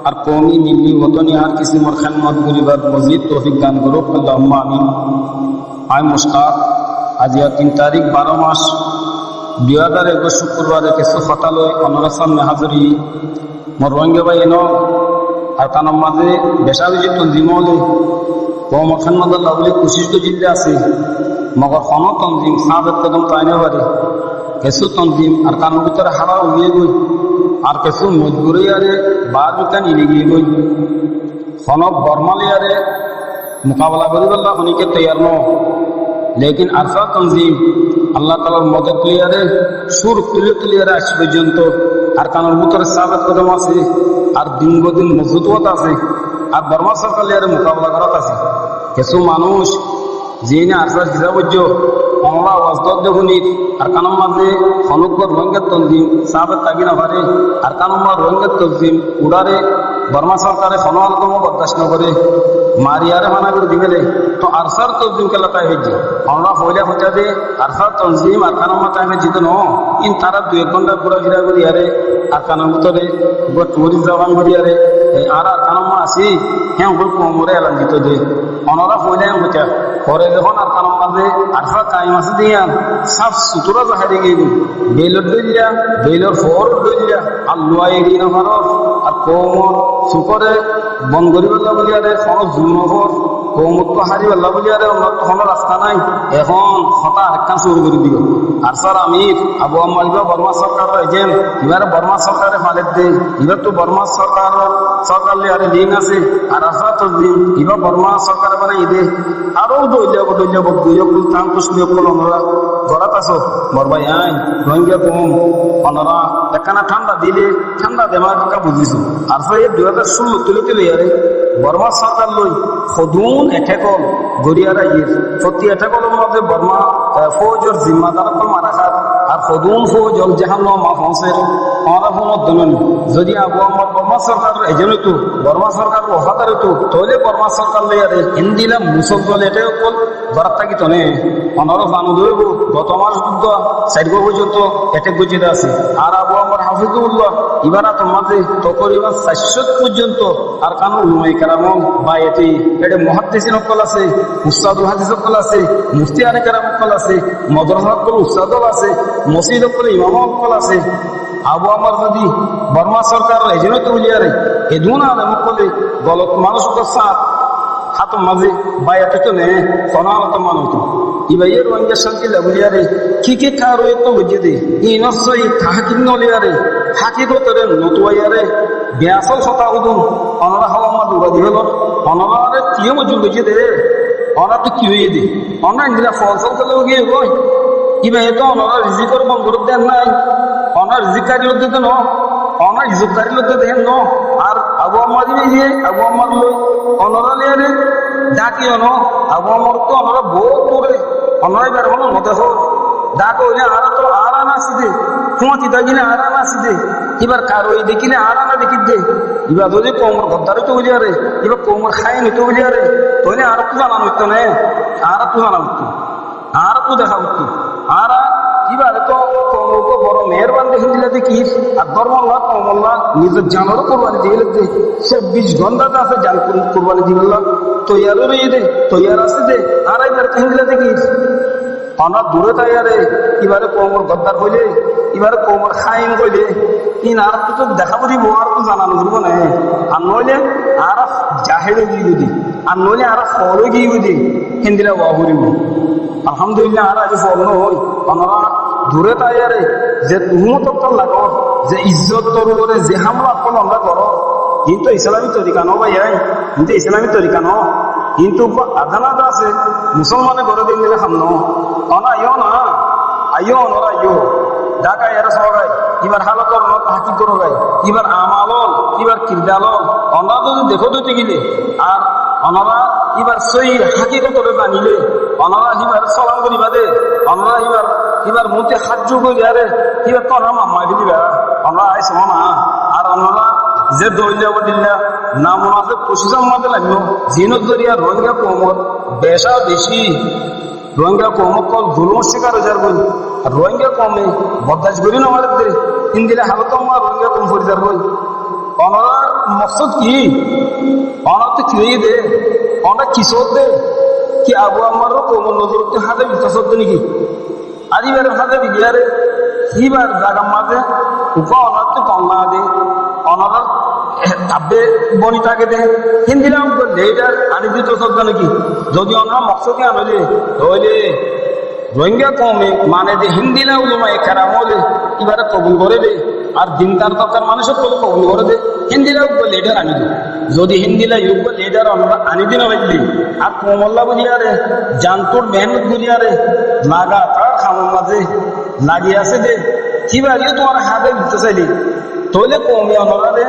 আর কওমি মিল্লি ওতনি আর কিসিমর খেদমত করিবার মজিদ তৌফিক দান করুক আল্লাহুম্মা আমিন আই মুশতাক আজ 3 তারিখ 12 মাস 2021 শুক্রবারে কিছু কথা লই আপনার সামনে হাজিরি রোহিঙ্গা ভাই এনাও আর কানার মাঝে বেশাবেশি তঞ্জিমলে কওম খেদমত আল্লাহ বলে কোশিশ তো জিল্লে আছে মগর কোন তঞ্জিম সাবেত কদম তাইনে পারে কিছু তঞ্জিম আর কানুর ভিতরে হাওয়া উড়িয়ে গই আর কিছু মজবুরিয়ারে বার বিকান ইলে গিয়ে গই সনব বর্মালিয়ারে মোকাবেলা করিবাল্লা অনেকে তৈয়ার ন লেকিন আরফা তঞ্জিম আল্লাহ তালার মদত লিয়ারে সুর তুলিয়ারে আজ পর্যন্ত আর কানুর ভিতরে সাবেত কদম আছে আর দিন বদিন মজবুত আছে আর বর্মা সরকার লিয়ারে মোকাবেলা করাত আছে কিছু মানুষ যিনি আরফা হিসাবজ্য অমলা ওয়াজদত দেখুনিত আর কানুর মাঝে অনুগ্রহ রোহিঙ্গার তঞ্জিম সাবেত তাগি না পারে আর কানুর মাঝে রোহিঙ্গার তঞ্জিম উড়ারে বর্মা সরকারে সনআলকম বরদাস্ত নকরে মারিয়ারে মানা করে দিবেলে তো আরসার তঞ্জিম কেলা তাই হয়েছে আমরা হইলা হইতা দে আরসার তঞ্জিম আর কানুর মাথা আমি জিত ন ইন তারা 2 ঘন্টা ঘোরাফেরা করি আরে আর কানুর ভিতরে টুরিস্ট জবান করি আরে আর কানম্মা আছি হ্যাঁ ওগুলো কোমরে এলান দিত দে অনরা হইলে হইতা পরে যখন আর কানম্মা যে আঠা কাইম আছে দিয়া সাফ সুতরা জাহারে গেবি বেলর দইলা বেলর ফর দইলা আর লোয়া এড়ি না পারো আর কোমর সুপরে বন করিবেলা বলি আরে কোনো জুন হর কোমর তো হারিবেলা বলি আরে কোনো রাস্তা নাই এখন হতা আরেকখান শুরু করে দিব আর স্যার আমির আবু আম্মা ইবা বর্মা সরকার এজেন্ট এবার বর্মা সরকারে ফালের দে এবার তো বর্মা সরকার আরে দিন আছে আর আসা তো দিন এবার বর্মা সরকারে বানাই দে আরো দইলাব দুইয়ক তাম তুসলিও কল আমরা গড়াত আছো বরবাই আই রোহিঙ্গা কম অনরা একখানা ঠান্ডা দিলে ঠান্ডা দেওয়ার কথা বুঝিছো আর সেই 2016 তুলিতে লইয়ারে বর্মা সরকার লই সদুন এঠেকল গড়িয়ারা ইয়ের সত্যি এঠেকলের মধ্যে বর্মা ফৌজর জিম্মাদার কল মারা খাত আর সদুন ফৌজল জাহান মা ফসের আমরা ফোন যদি আবু আমার বর্মা সরকার এজন্য তো বর্মা সরকার ওহাদারে তো তৈলে বর্মা সরকার লইয়ারে হিন্দিলা মুসল দল এটাই কল ঘর থাকি তো নে অনর জানু ধরব গত মাস যুদ্ধ 4 পর্যন্ত এটে গুজিতে আছে আর আবু আমার হাফিজুল্লাহ এবার তোমাদের তকরিবান 400 পর্যন্ত আর কানু উলমায়ে কেরাম বাইতে এটা মুহাদ্দিসিন কল আছে উস্তাদুল হাদিস কল আছে মুফতি আনে কেরাম কল আছে মাদ্রাসা কল উস্তাদ আছে মসজিদ কল ইমাম কল আছে আবু আমার যদি বর্মা সরকার এজন্য তো বলিয়ারে এদুন আলম কলে গলত মানুষকে সাথ হাত মাঝে বাইয়াতে তো নে সনালত মানুষ ইবাইয়ের রোহিঙ্গা শান্তি লাগুলিয়ারে কি কারো তো বুঝে দে ই নসই তাহকিক নলিয়ারে হাকিকতরে নতুয়ারে ব্যাসল সতা উদুন অনরা হাওয়া মা দুরা দিবেল অনরারে কিও মজু বুঝে দে অনরা তো কি হয়ে দে অনরা ইন্দিরা ফলসল করে গিয়ে কই ইবাই তো অনরা রিজিকর বন্ধ করে দেন নাই অনার রিজিকারি লোক দিতে ন অনার ইজতকারী লোক দেখেন ন আর আবু আম্মা দিবে গিয়ে আবু আম্মার লই অনরা লিয়ারে ডাকিও ন আবু আম্মার তো অনরা বহুত দূরে অনরাই বের হলো মতে হোক ডাক হইলে আর তো আর আনা আসি কুমাতি দাগিলে আর আনা আসি এবার কারো এই দেখিলে আর আনা দেখি দে এবার যদি কোমর গদ্দারি তো হইলে আরে এবার কোমর খাই নিতে হইলে আরে তাহলে আর তো জানানো হইতো না আর তো জানা হইতো আর তো দেখা হইতো আর এবারে তো কমলকে বড় মেহরবান দেখে দিলে দেখি আর ধর্মল্লা কমল্লা নিজের জানারও কোরবানি দিয়ে দে 24 ঘন্টাতে আছে জান কোরবানি দিয়ে তৈয়ারও রয়ে দে তৈয়ার আছে দে আর এবার দেখে দিলে দেখি অনার দূরে তাই আরে এবারে কোমর গদ্দার হইলে এবারে কোমর খাইন কইলে ইন আর তো দেখাবো দিব আর তো জানানো দিব না আর নইলে আর জাহেরও গিয়ে বুঝি আর নইলে আর ফলও গিয়ে বুঝি হিন্দিরা ওয়া করিব আলহামদুলিল্লাহ আর আজ ফল নয় ওনারা দূরে তাই আরে যে তুহমত লাগো যে ইজ্জত তোর উপরে যে হামলা করল আমরা করো কিন্তু ইসলামী তরিকা নো ভাই কিন্তু ইসলামী তরিকা নো কিন্তু আদালত আছে মুসলমানে করে দিন দিলে সামনে অনা আইও না আইও অনরা আইও ঢাকা এরা সবাই এবার হালত হাকি করো গাই এবার আমালল এবার কিরদালল অনা যদি দেখো দিতে গেলে আর অনারা এবার সই হাকিকতরে জানিলে অনারা এবার সলাম করিবা দে অনারা এবার মুখে হাত জু করি আরে এবার তো আমরা মাম্মাই দিবা আমরা আইস না আর অনারা যে দইলা বদিল্লা নাম আছে পঁচিশার মধ্যে লাগলো জিনত জরিয়া রোহিঙ্গা কোমর বেশা বেশি রোহিঙ্গা কোমর কল জুলুম শিকার হয়ে যার বই আর রোহিঙ্গা কমে বদাস করি না আমাদের দে ইন্দিরা হালত আমার রোহিঙ্গা কম করে যার বই অনারা মকসদ কি অনার তো কি দে অনা কিশোর দে কি আবু আমারও কোমর নজর হাতে বিশ্বাস নাকি আদিবার হাতে বিলিয়ারে এইবার জায়গা মাঝে উপ অনার তো কমলা দে অনার তাবে বনিতাকে দে হিন্দিরাম করলে এটা আনি দিত শব্দ নাকি যদি অনার মকসদে আনলে হইলে রোহিঙ্গা কমে মানে যে হিন্দিলা উলমায়ে কেরাম হলে এবারে কবুল করে দে আর দিনদার দরকার মানুষের কবুল করে দে হিন্দিরা লিডার আনি দে যদি হিন্দিলা ইউগ লিডার আনি দিন হইলি আর কোমল্লা বুঝিয়ারে জানতুর মেহনত বুঝিয়ারে লাগা তার খামর মাঝে লাগিয়ে আছে দে কিবারিও তোমার হাতে দিতে চাইলি তৈলে কমে অনরারে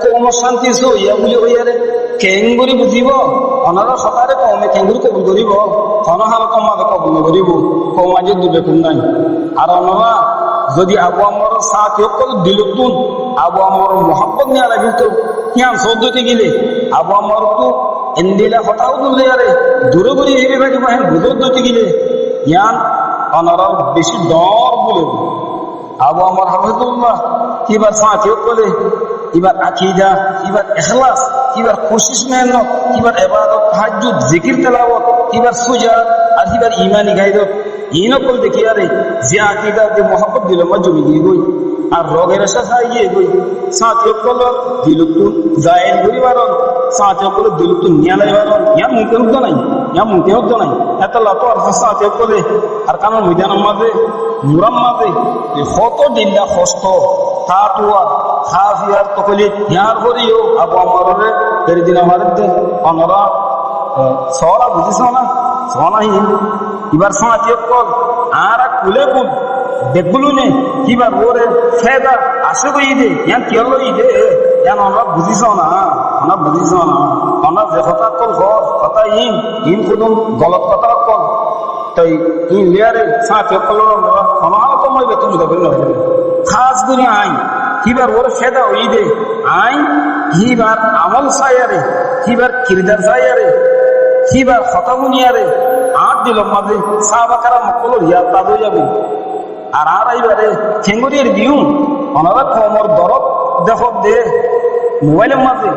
কম শান্তি হইয়া বুলি হইয়ারে কেঙ্গুরি বুঝিব অনারা সকালে কমে কেঙ্গুরি কবুল করিব অনহার কমাতে কবুল নকরিব কমাজে দুবে কোন নাই আর অনরা যদি আবু আমার সাথ দিলুন আবু আমার মোহাম্মদ নিয়ে লাগি তো ইয়ান সৌদিতে গেলে আবু আমার তো এন্দিলা হঠাৎ বললে আরে দূরে দূরে এবে ভাই বাহেন বুঝত দিতে গেলে ইয়ান অনারা বেশি ডর বলে আবু আমার হাফিজুল্লাহ কিবার সাথ বলে এবার আকিদা, এবার ইখলাস, এবার কোশিশ মেহনত, এবার ইবাদত, তাহাজ্জুদ, জিকির তেলাওয়াত, এবার সুজাত, আর এবার ইমানি গায়রত। এই নকল দেখি আরে যে আকিদা যে মহব্বত দিল মা জমি দিয়ে গই আর রগের আশা খাই গিয়ে গই সাথে কল দিলুতুন জায়েন গরি বারণ সাথে কল দিলুতুন নিয়ালাই বারণ ইয়া মুমকিন হতো নাই, ইয়া মুমকিন হতো নাই। এত লাতো আর সাথে কলে আর কানো ময়দানের মাঝে নুরাম মাঝে কত দিল্লা কষ্ট তাতুয়া খাফিয়ার তকলি ইয়ার করিও আবু আমরে এর দিন আমাদের দে অনরা সরা বুঝিস না সনাই এবার সাথে কল আর কুলে কুল দেখগুলো নে কিবার ওরে ফেদা আসে তো ঈদে ইয়ান কি হলো ঈদে ইয়ান আমরা বুঝিস না, আমরা বুঝিস না আমরা যে কথা কল কথা ইন কুদুম গলত কথা কল তাই ইন লিয়ারে সাথে কল আমার তো মই বেতন দিতে পারি না খাস করে আইন কিবার ওরে ফেদা ঈদে আইন কিবার আমল সায়ারে কিবার কিরদার সায়ারে কিবার কথা বুনিয়ারে আট দিল মাঝে সাহাবাকারা মক্কল ইয়া তাদ হয়ে যাবে। আর এইবারে খেঙ্গুরির বিউ ওনারা কমর দরদ দেখত দে মোবাইলের মাঝে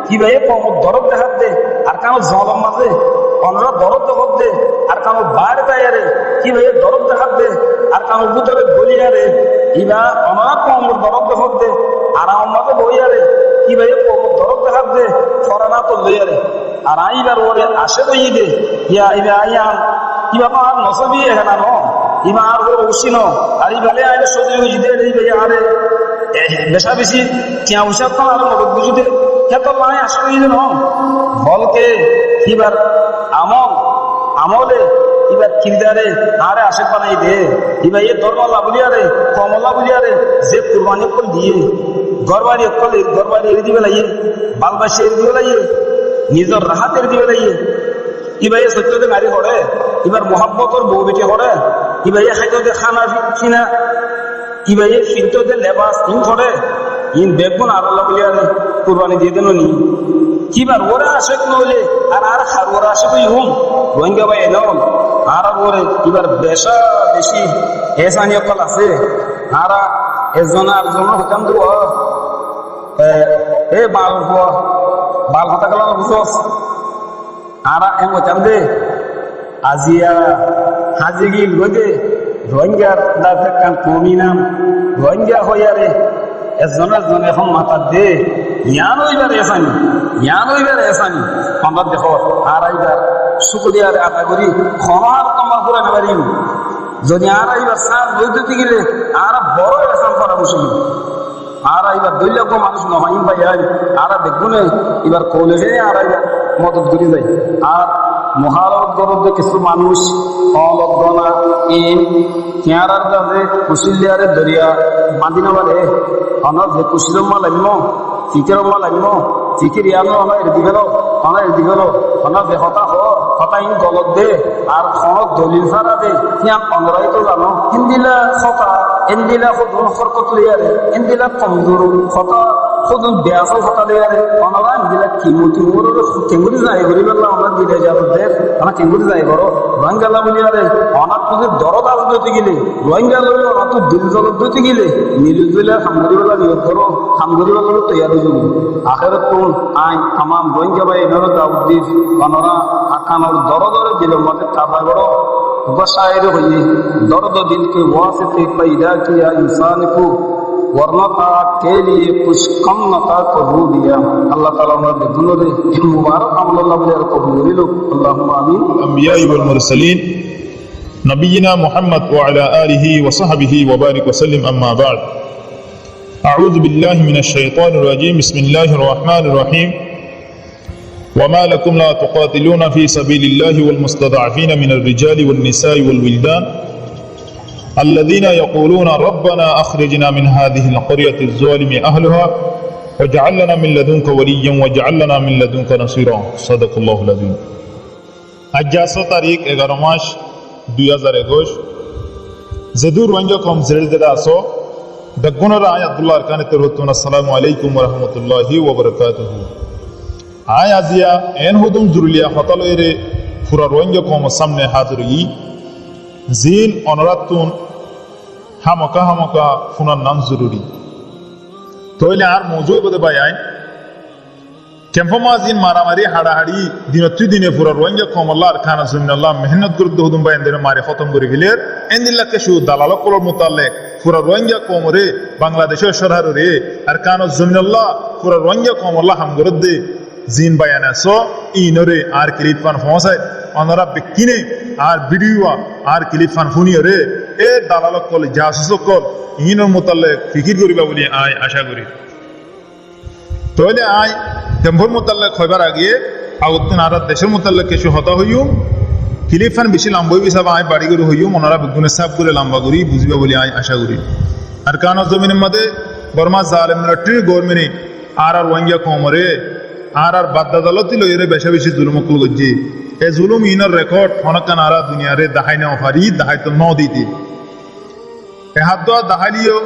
কি ভাই কমর দরদ দেখাত দে আর কারো জলের মাঝে ওনারা দরদ দেখত দে আর কারো বাইরে যাইয়ারে কি ভাই দরদ দেখাত দে আর কারো ভিতরে গলিয়ারে ইবা ওনারা কমর দরদ দেখত দে আর আমার মাঝে বইয়ারে কি ভাই কমর দরদ দেখাত দে ফরানা তো লইয়ারে আর আইবার ওরে আসে তো ঈদে ইয়া ইবা আইয়ান কি বাবা আর নসবি এখানে ন ইমা আর ওসিনো আর ইবালে আইলে সদি ঈদে এই ভাই আরে বেশা বেশি কিয়া উসাব তো আর মদত বুঝুতে কত লাই আসে ঈদে ন বলকে কিবার আমলে এবার কিরদারে আরে আসে বানাই দে ইবা এ ধর্মলা বলিয়ারে কমলা বলিয়ারে যে কুরবানি কল দিয়ে গরবারি এর দিবে লাইয়ে বালবাসী এর দিবে লাইয়ে নিজের রাহাতের দিবে লাইয়ে ইবা এ সত্যতে নারী হরে এবার মোহাব্বতর বউ বেটি হরে ইবা এ খাইতে খানা ফিনা ইবা এ ফিরতে লেবাস ইন করে ইন বেগুন আর আল্লাহ বলিয়ারে কুরবানি দিয়ে দেন নি কিবার ওরা আসে নইলে আর ওরা আসে তো ইহুম রোহিঙ্গা ভাই এলাম আর ওরে এবার বেশা বেশি এসানি অকল আছে আর এজন আর জন হতাম তো এ বাল হতা গেল বুঝস আর এম হতাম দে আজিয়া হাজি গিল গদে রোহিঙ্গার দাঁতে কান কমি নাম রোহিঙ্গা হইয়ারে এজনের জন এখন মাথা দে ইয়ান ওইবার এসানি আমরা দেখো আর এইবার শুক্রিয়ার আদা করি ক্ষমার তোমার করে নেবারিম যদি আর এইবার সার বৈদ্যুতি গেলে আর বড় এসান করা মুসলিম আর এইবার 2 লক্ষ মানুষ নহয় ভাই আর দেখুনে এবার কলেজে আর এইবার মদত করে যায় আর মহারত গরবে কিছু মানুষ অলগ্না ইন কেয়ারার কাজে কুশিলিয়ারে দরিয়া বাঁধিনবারে অনার যে কুশিলম্মা লাগলো চিকেরম্মা লাগলো চিকের ইয়ানো অনা এর দিগেল অনা যে হতা ইন গলত দে আর খনক দলিল সারা দে ইয়ান অনরাই তো জানো হিন্দিলা হতা এন্দিলা খুদুন হরকত লিয়ারে এন্দিলা কমজোর হতা খুদুন বেয়াসল হতা লিয়ারে অনরা এন্দিলা কিমুতি মোর কেঙ্গুরি যাই করি বললা আমরা দিলে যাব দে আমরা কেঙ্গুরি যাই করো রোহিঙ্গালা বলিয়ারে অনার তোদের দরদ আজ দিতে গেলে রোহিঙ্গা লই অনা তো দিল জলত দিতে গেলে মিলুজুলা খামগরি বেলা নিয়োগ করো খামগরি বেলা তৈয়ার হয়ে যাবো আখেরত তুন আইন তামাম রোহিঙ্গা ভাই এনারও দাউদ্দিন অনরা আকানোর দরদরে দিল মাঝে কাবা করো बशायर हुई दर्द दिल के वास्ते पैदा किया इंसान को वरना था के लिए कुछ कम न था कबूल दिया अल्लाह ताला हमारे दोनों रे मुबारक अमल अल्लाह बोले कबूल लो अल्लाहुम्मा आमीन अंबिया वल मुरसलीन नबीना मुहम्मद व अला आलिहि व सहबिहि व बारिक व सल्लिम अम्मा बाद अऊज़ु बिल्लाहि मिनश शैतानिर रजीम बिस्मिल्लाहिर रहमानिर रहीम وما لكم لا تقاتلون في سبيل الله والمستضعفين من الرجال والنساء والولدان الذين يقولون ربنا أخرجنا من هذه القرية الظالم أهلها واجعل لنا من لدنك وليا واجعل لنا من لدنك نصيرا صدق الله العظيم আজ তারিখ 11 মাস 2021 জদুর রোহিঙ্গা কম জেলজেলা আসো বেগুনর আয় আব্দুল্লাহ আরকানে তরহতুন আসসালামু আলাইকুম ওয়া রাহমাতুল্লাহি ওয়া বারাকাতুহু আয় আজিয়া এন হুদুম জুরুলিয়া হতালয়েরে পুরা রোহিঙ্গা কম সামনে হাজরি জিন অনরাতুন হামকা ফুনার নাম জরুরি তইলে আর মজুই বোধ ভাই আইন কেম্পমাজিন মারামারি হাড়াহাড়ি দিনত্রি দিনে পুরা রোহিঙ্গা কমল্লা আর খানা জমিনাল্লাহ মেহনত গুরুত্ব হুদুম ভাই এদের মারে খতম করে ফেলের এন্দিল্লাহকে শু দালালক কলর মোতাল্লে পুরা রোহিঙ্গা কমরে বাংলাদেশের সরহারে আর কানা জমিনাল্লাহ পুরা রোহিঙ্গা কমল্লা হামগরদ দে জিন বায়ানা সো ইনরে আর ক্লিপ ফান ফসায় অনরা বেকিনে আর ভিডিও আর ক্লিপ ফান ফুনিয়রে এ দালালক কল জাসুসক কল ইনর মোতাল্লে ফিকির করিবা বলি আই আশা করি তাহলে আই টেম্পোর মোতাল্লে খয়বার আগে আগতন আর দেশের মোতাল্লে কিছু হতা হইও ক্লিপ ফান বেশি লাম্বই বিসাব আই বাড়ি করে হইও মনরা বেগুনে সাব করে লম্বা করি বুঝিবা বলি আই আশা করি আর কানা জমিনের মধ্যে বর্মা জালেম মিলিটারি গভর্নমেন্ট আর রোহিঙ্গা কমরে আর বাদ্দাদালতি লইরে বেশা বেশি জুলুম কল গজ্জি এ জুলুম ইনর রেকর্ড হনকান আরা দুনিয়ারে দাহাই না অফারি দাহাই তো ন দিতে এ হাত দোয়া দাহাইলিও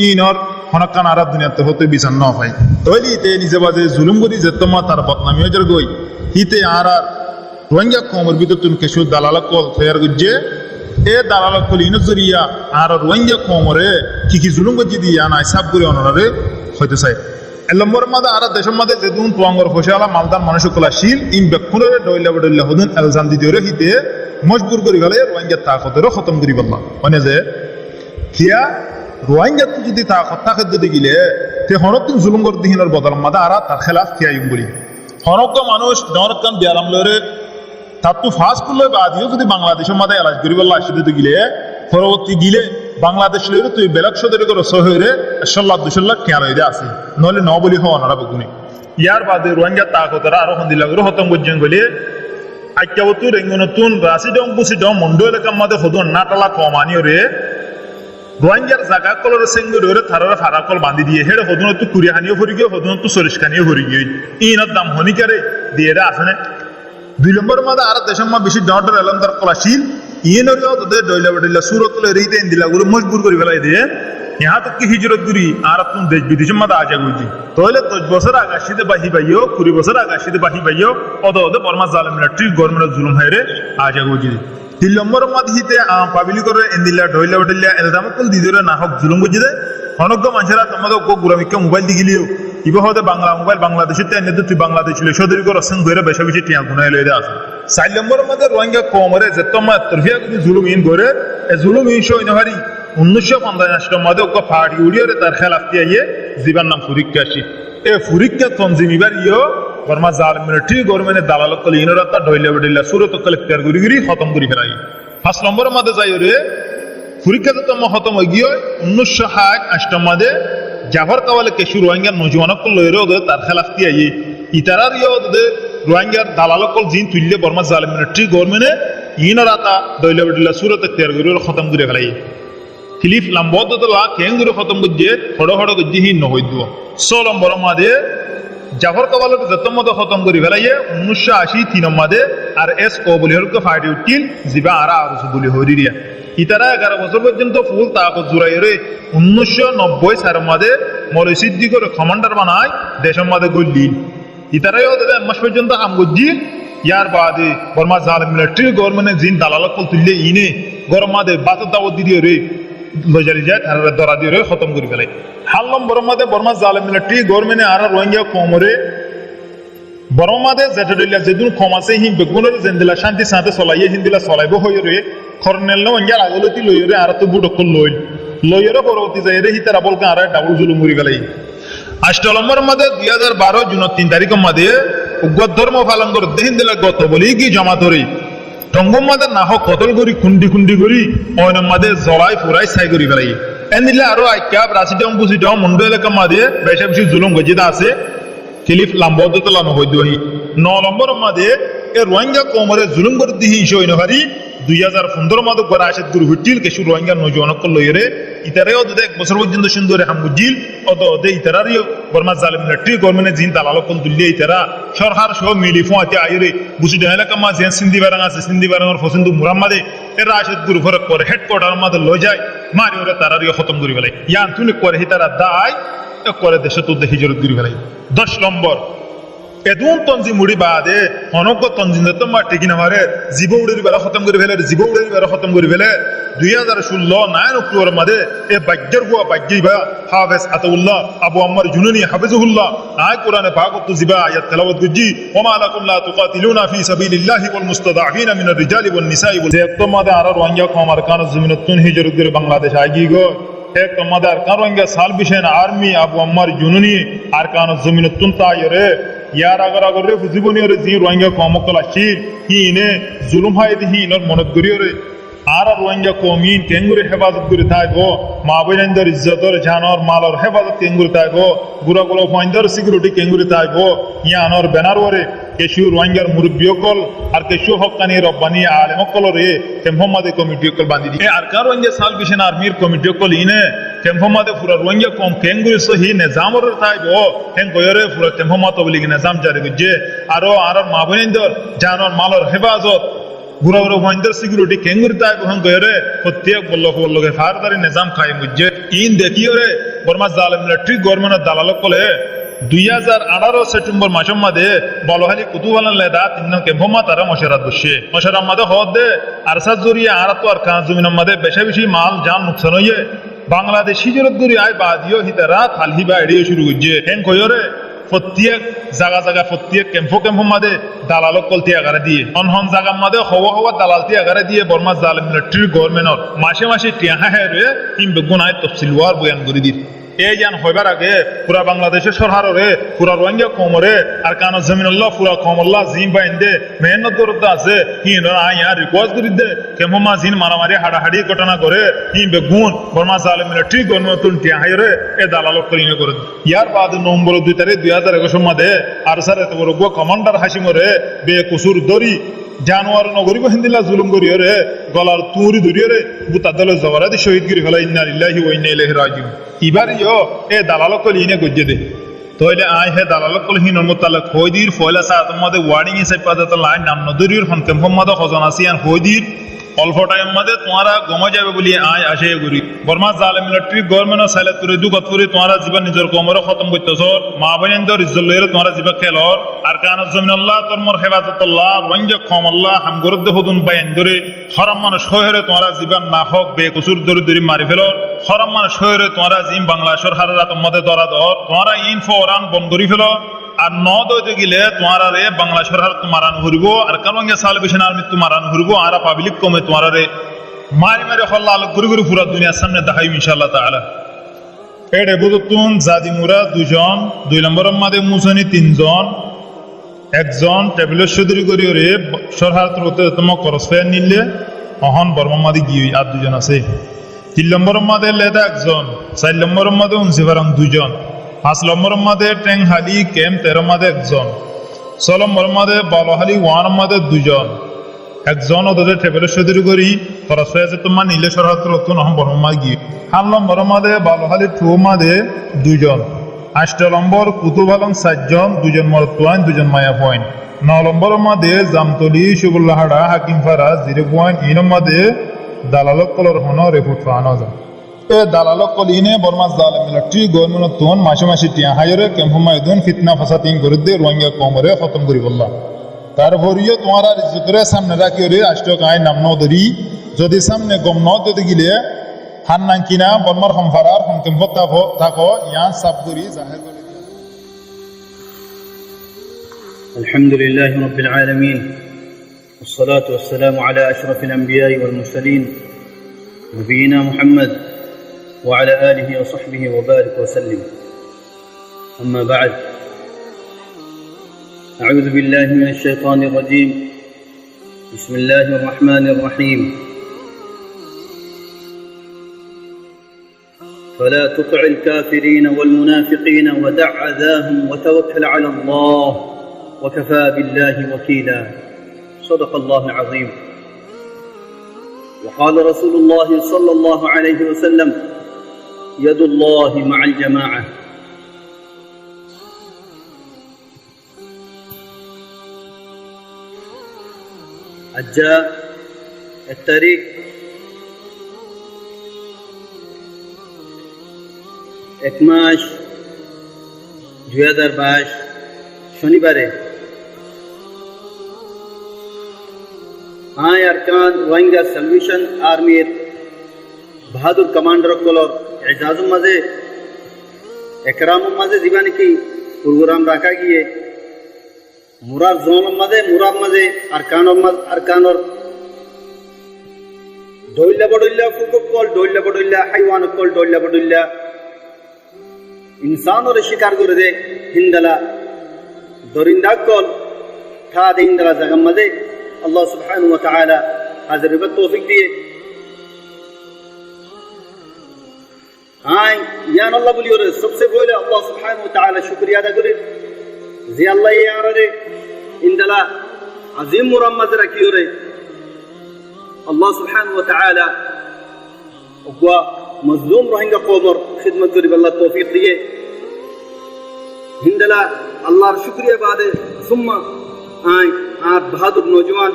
ইনর হনকান আরা দুনিয়াতে হতে বিচার ন পাই তৈলি তে নিজে বাজে জুলুম করি যে তোমা তার বদনামিও যার গই হিতে আর রোহিঙ্গা কমর ভিতর তুমি কেশু দালাল কল তৈয়ার গজ্জে এ দালাল কল ইনর জরিয়া আর রোহিঙ্গা কমরে কি জুলুম গজ্জি দিয়া না হিসাব করে অনরে হইতে চাই নম্বর মাদা আর দেশের মধ্যে যেদিন তোয়াঙ্গর ফসলা মালদার মানুষ কলাশীল ইন বেক্ষণরে ডইলা বডইলা হদুন এলজাম দিতে হিতে মজবুর করি গেলে রোহিঙ্গা তাকতেরও খতম করি বললাম মানে যে কিয়া রোহিঙ্গা যদি তাকত থাকে যদি গিলে তে হনতুন জুলুম কর দিহিনের বদল মাদা আর তার খেলাফ কিয়াইম বলি হনক মানুষ নরকান বিয়ালাম লরে তার তো ফাঁস করলে বাদিও যদি বাংলাদেশের মধ্যে এলাজ করি বললা আসতে গিলে পরবর্তী গিলে বাংলাদেশ লইরে তুই বেলাক সদরে করে সহরে 100 কেন হইতে আসি নহলে ন বলি হওয়া নরা বেগুনি ইয়ার বাদে রোহিঙ্গা তাকতরা আরো হন্দিলা করে হতম গজ্জেন গলি আইকাবতু রেঙ্গনতুন রাশি ডং বুসি ডং মন্ডো এলাকার মধ্যে হদন নাটালা কমানিও রে রোহিঙ্গার জায়গা কলর সেঙ্গু ধরে থারারে ফারাকল বাঁধি দিয়ে হেড়ে হদন তো কুড়িহানিও ভরি গিয়ে হদন তো সরিষ্কানিও ভরি গিয়ে ইনার দাম হনিকারে দিয়ে রে আসনে 2 নম্বর মধ্যে আর দেশের মধ্যে বেশি ডর এলাম তার কলাশীল ইনরিও তোদের ডইলা বডইলা সুরতলে রিতে ইন্দিলা গুলো মজবুর করে ফেলাই দিয়ে ইহা তক কি হিজরত করি আর তুম দেশ বিদেশের মধ্যে আজা গুজি তাহলে 10 বছর আগাশিতে বাহি বাইও 20 বছর আগাশিতে বাহি বাইও অদ অদ বর্মা জালেম মিলিটারি গভর্নমেন্ট জুলুম হাইরে আজা গুজি 3 নম্বর মধ্যে হিতে পাবলিক করে ইন্দিলা ডইলা বডইলা এলজাম কল দিদরে না হক জুলুম গুজি দে অনগ্য মানুষরা তোমাদের কো গুরামিকা মোবাইল দিগিলিও ইবা হতে বাংলা মোবাইল বাংলাদেশের তেনে তুই বাংলাদেশ ছিল সদরি করে সঙ্গ হইরে বেশা বেশি টিয়া গুনাই লইরে আছে 4 নম্বর মধ্যে রোহিঙ্গা কমরে যে তোমার তরফিয়া যদি জুলুম ইন করে এ জুলুম ইন শো ইনহারি 1950 মধ্যে ওকে ফাড়ি উড়িয়ে তার খেলাফ দিয়ে জীবন নাম ফুরিক্কা আসি এ ফুরিক্কা তনজিম ইবার ইও বর্মা জালেম মিলিটারি গভর্নমেন্টের দালালত কল ইনরাতা ডইলা বডইলা সুরত কলেক্টর গুরি গুরি খতম করি ফেলাই 5 নম্বর মধ্যে যাই রে ফুরিক্কা তো খতম হই গিয়ে 1968 মধ্যে জাফর কাওয়ালে কেশু রোহিঙ্গা নজওয়ানক লইরে ওদের তার খেলাফ দিয়ে ইতারার ইয়ে ওদের রোহিঙ্গার দালালক জিন তুললে বর্মা জালেম মিলিটারি গভর্নমেন্টে ইনরাতা ডইলা বডইলা সুরত কলেক্টর গুরি খতম করে ফেলাই ক্লিফ লাম্বদতলা কেঙ্গুরে খতম গজ্জে হড় হড় গজ্জে হি নহইদ 6 নম্বর মধ্যে জাফর কাওয়ালের যতমত খতম করি ফেলাইয়ে 1980 3 মধ্যে আর এস ও বলি হরকে ফাটি উঠিল জিবা আরা আর বলি হরিরিয়া ইতারা 11 বছর পর্যন্ত ফুল তাকত জুড়াইরে 1990 সালের মধ্যে মৌলভী সিদ্দিকের কমান্ডার বানায় দেশের মধ্যে গল্লিল ইতারাও তাদের মাস পর্যন্ত কাম গজ্জি ইয়ার বাদে বর্মা জালেম মিলিটারি গভর্নমেন্টের জিন দালালক তুললে ইনে গরম মধ্যে বাতত দাওয়াত দিয়ে রে লজারি যায় তার দরা দিয়ে রে খতম করে ফেলে 7 নম্বর মধ্যে বর্মা জালেম মিলিটারি গভর্নমেন্টে আর রোহিঙ্গা কমরে বর্মাদে যেটা যেদিন কম আছে হি বেগুনের জেন্দিলা শান্তি সাথে চলাইয়ে হিন্দিলা চলাইব হয়ে রে খরনেল নঙ্গার আগলতি লইরে আর তো বুডকল লইরে পরবর্তী যাই রে হিতারা বলকে আর ডাবল জুলুম মুড়ি ফেলাই 8 নম্বর মধ্যে 2012 জুন 3 তারিখের মধ্যে উগ্র ধর্ম পালন করে হিন্দিলা গত বলি কি জমা ধরে টঙ্গম মাদে না হোক কতল করি খুন্ডি খুন্ডি করি অন্য মাদে জলাই ফুরাই ছাই করি ফেলাই এন্দিলে আরো আইকাপ রাশিডম বুঝিডম মন্ড এলাকা মাদে বেশা বেশি জুলুম গজিদা আছে ক্লিফ লাম্বদতলা নহই দহি 9 নম্বর মধ্যে এ রোহিঙ্গা কমরে জুলুম করে দিহি ইসই নহারি 2015 মধ্যে গড়া আসে দুর্ভিটিল কেশু রোহিঙ্গা নজওয়ানক লইরে ইতারেও দে 1 বছর পর্যন্ত সুন্দরে হামগুজিল অদ দে ইতারারিও বর্মা জালেম মিলিটারি গভর্নমেন্টে জিন দালালক দুল্লে ইতারা সরকার সহ মিলিফো আতে আইরে বুঝি দেহলা কামা জেন সিন্ধি বারাং আছে সিন্ধি বারাংর ফসিন্দু মুরাম্মাদে এর আসে দুর্ভরক করে হেডকোয়ার্টার মধ্যে লই যায় মারি ওরে তারারিও খতম করি ফেলে ইয়ান তুনি করে হিতারা দায় করে দেশে তো হিজরত করি ফেলে 10 নম্বর এদুন তঞ্জি মুড়ি বাদে অনক তঞ্জিন তো মা টিকি না মারে জীব উড়ের বেলা খতম করে ফেলে জীব উড়ের বেলা খতম করে ফেলে 2016 9 অক্টোবর মাদে এ বাজ্জার হুয়া বাজ্জিবা হাফেজ আতাউল্লাহ আবু আম্মার জুনুনি হাফিজুল্লাহ আয় কোরআনে পাক তো জিবা আয়াত তেলাওয়াত গুজি ওমা লাকুম লা তুকাতিলুনা ফি সাবিলিল্লাহি ওয়াল মুস্তাদাফিনা মিনার রিজালি ওয়ান নিসাই ওয়াল এক তো মাদে আর রোহিঙ্গা কমার কান জমিনতুন হিজরত করে বাংলাদেশ আগি গো এক তো মাদে আর কান রোহিঙ্গা সালবিশেন আর্মি আবু আম্মার জুনুনি আর কান জমিনতুন তায়রে ইয়ার আগার রে জীবনী রে জি রোহিঙ্গা কমকল আসি হিনে জুলুম হাই দিহি নর মনত গরিয়রে আর রোহিঙ্গা কমিন কেঙ্গুরে হেফাজত করে থাকবো মা বোনদের ইজ্জতর জানর মালর হেফাজত কেঙ্গুরে থাকবো গুড়া গুলো ফাইন্দার সিকিউরিটি কেঙ্গুরে থাকবো ইয়ানর ব্যানার ওরে কেশু রোহিঙ্গার মুরব্বী অকল আর কেশু হকানি রব্বানি আলেম অকলরে কেম্পমাদে কমিটি অকল বান্ধি দিয়ে আর কার রোহিঙ্গা সালভেশন আর্মির কমিটি অকল ইনে কেম্পমাদে পুরা রোহিঙ্গা কম কেঙ্গুরে সহি নিজামর থাকবো হেন কয়রে পুরা কেম্পমাত বলি নিজাম জারি করছে আরো আর মা বোনদের জানর মালর হেফাজত বুড়া বুড়া ফাইন্দার সিকিউরিটি কেঙ্গুরি তাই বহন গয়রে প্রত্যেক বল্লকে ফারদারি নিজাম কায়েম করছে ইন দেখিও রে বর্মা জালেম মিলিটারি গভর্নমেন্টের দালালক কলে 2018 সেপ্টেম্বর মাসের মধ্যে বলহালি কুতুবালান লেদা তিন কেম্পমা তারা মশারাত বসে মশারার মধ্যে হদ দে আরসাদ জরিয়ে আর তো আর কাজ জমিনের মধ্যে বেশি বেশি মাল জান নুকসান হইয়ে বাংলাদেশ হিজরত করি আয় বাদিও হিতারা থালহি বা এড়িয়ে শুরু করছে হেন কয়রে প্রত্যেক জায়গা প্রত্যেক ক্যাম্প মাদে দালালক কলতি আগারে দিয়ে হন জায়গার মাদে হওয়া দালালতি আগারে দিয়ে বর্মা জালেম মিলিটারি গভর্নমেন্টর মাসে টিয়া হেরে তিন বেগুনায় তফসিল ওয়ার বয়ান করে দিন এই জান হইবার আগে পুরা বাংলাদেশের সরহারে পুরা রোহিঙ্গা কমরে আর কান জমিনুল্লাহ পুরা কমল্লাহ জিম বাইন্দে মেহনত করতে আছে হিনরা আয়া রিকোয়েস্ট করি দে কেমমা জিন মারামারি হাড়াহাড়ি ঘটনা করে হিম বেগুন বর্মা জালেম মিলিটারি গভর্নমেন্ট টিয়া হেরে এ দালালক করিনে করে ইয়ার বাদ নম্বর 2 তারিখ 2021 মধ্যে আর স্যার এত বড় কমান্ডার হাসিমরে বে কুসুর দরি জানোয়ার নগরী হিন্দিলা জুলুম করিও রে গলার তুরি ধরিও রে বুতাদলে জগরাদি শহীদ গিরি হলা ইন্না লিল্লাহি ওয়া ইন্না ইলাইহি রাজিউন ইবার ইয়ো এ দালালক কলি ইনে গজ্জে দে তোইলে আই হে দালালক কলি হিন মুতাল্লাক হইদির ফয়লা সাত মধ্যে ওয়ার্ডিং হিসাব পাদাত লাইন নাম নদরির হন কেম্পম মধ্যে খজনাসিয়ান হইদির অল্প টাইম মধ্যে তোমারা গমে যাবে বলি আয় আসে গুরি বর্মা জালেম মিলিটারি গভর্নমেন্ট সাইলাত করে দুগত করে তোমারা জীবন নিজের কমরে খতম করতেছ মা বোনদের ইজ্জত লইরে তোমারা জীবন খেলর আর কান জমিনাল্লাহ তোরমর হেফাজতুল্লাহ রোহিঙ্গা কমল্লাহ হামগরদ হুদুন বাইন ধরে হরাম মানুষ হয়ে তোমারা জীবন না হোক বেকসুর দরি মারি ফেলর হরাম মানুষ হয়ে তোমারা জিম বাংলাদেশের হারাত মধ্যে দরা দর তোমারা ইনফো রান বন্ধ করি ফেল আর ন দইতে গেলে তোমারা রে বাংলা সরকার মারানো ঘুরব আর কারণ সালভেশন আর্মি মারানো ঘুরব আর পাবলিক কমে তোমারা রে মারি হল্লা আলোক ঘুরি ঘুরি পুরা দুনিয়ার সামনে দেখাই ইনশাআল্লাহ তাআলা এডে বুতুন জাদি মুরা 2 জন 2 নম্বরের মধ্যে মুসনি 3 জন একজন টেবিলের সুদরি করি রে সরকার তরফে তোমার খরচ ফের নিলে অহন বর্মা মাদি গিয়ে আর 2 জন আছে 3 নম্বরের মধ্যে লেদা একজন 4 নম্বরের মধ্যে উনসিফারাং 2 জন 5 নম্বরের মধ্যে টেংহালি ক্যাম্প 13 মধ্যে একজন 6 নম্বরের মধ্যে বালহালি 1 মধ্যে 2 জন একজন ওদের টেবিলের সুদরি করি খরচ হয়েছে তোমার নিলে সরকার তরফে নহম বর্মা মাদি গিয়ে 8 নম্বরের মধ্যে বালহালি 2 মধ্যে 2 জন 8 নম্বর কুতুবালং 4 জন 2 জন মরদ পয়েন্ট 2 জন মায়া পয়েন্ট 9 নম্বরের মধ্যে জামতলি সুবুল্লাহাড়া হাকিম ফারা 0 পয়েন্ট এই মধ্যে দালালক কলর হন রিপোর্ট পাওয়া যায় এ দালালক কল ইনে বর্মা জালেম মিলিটারি গভর্নমেন্ট তোন মাসে টিয়া হায়রে ক্যাম্প মাইদুন ফিতনা ফাসাদিন করে দে রোহিঙ্গা কমরে খতম করি বললা তারপরিও তোমার ইজ্জতরে সামনে রাখিও রে আষ্টক আই নাম নদরি যদি সামনে গম ন দিতে গিলে হান নাং কিনা বর্মার হমফারার হম ক্যাম্প থাকো ইয়ান সাব করি জাহের করে الحمد لله رب العالمين والصلاة والسلام على أشرف الأنبياء والمرسلين نبينا محمد وعلى آله وصحبه وبارك وسلم أما بعد أعوذ بالله من الشيطان الرجيم بسم الله الرحمن الرحيم فلا تطع الكافرين والمنافقين ودع أذاهم وتوكل على الله وكفى بالله وكيلا صدق الله العظيم وقال رسول الله صلى الله عليه وسلم يد الله مع الجماعة الجاء التاريخ 1 মাস 2022 শনিবারে আই আরকান রোহিঙ্গা সালভেশন আর্মির বাহাদুর কমান্ডার কলর এজাজুর মাঝে একরামুর মাঝে জীবানি কি প্রোগ্রাম রাখা গিয়ে মুরার জোনের মাঝে আরকানর দৈল্লা বডৈল্লা ফুকক কল দৈল্লা বডৈল্লা হাইওয়ান কল দৈল্লা বডৈল্লা ইনসানরে শিকার করে দে হিন্দালা দরিন্দা কল থা দে হিন্দালা জাগাম মাঝে আল্লাহ সুবহানাহু ওয়া তাআলা হাজির হবে তৌফিক দিয়ে আই ইয়ান আল্লাহ বলি ওরে সবচেয়ে পহলে আল্লাহ সুবহানাহু ওয়া তাআলা শুকরিয়া আদা করে যে আল্লাহ ইয়ারে ইন্দালা আজিম মুরাম্মাদ রাখি ওরে আল্লাহ সুবহানাহু ওয়া তাআলা ওয়া মজলুম রোহিঙ্গা কওমর খিদমত করি আল্লাহ তৌফিক দিয়ে হিন্দালা আল্লাহর শুকরিয়া বাদে সুম্মা আই আর বাহাদুর নওজওয়ান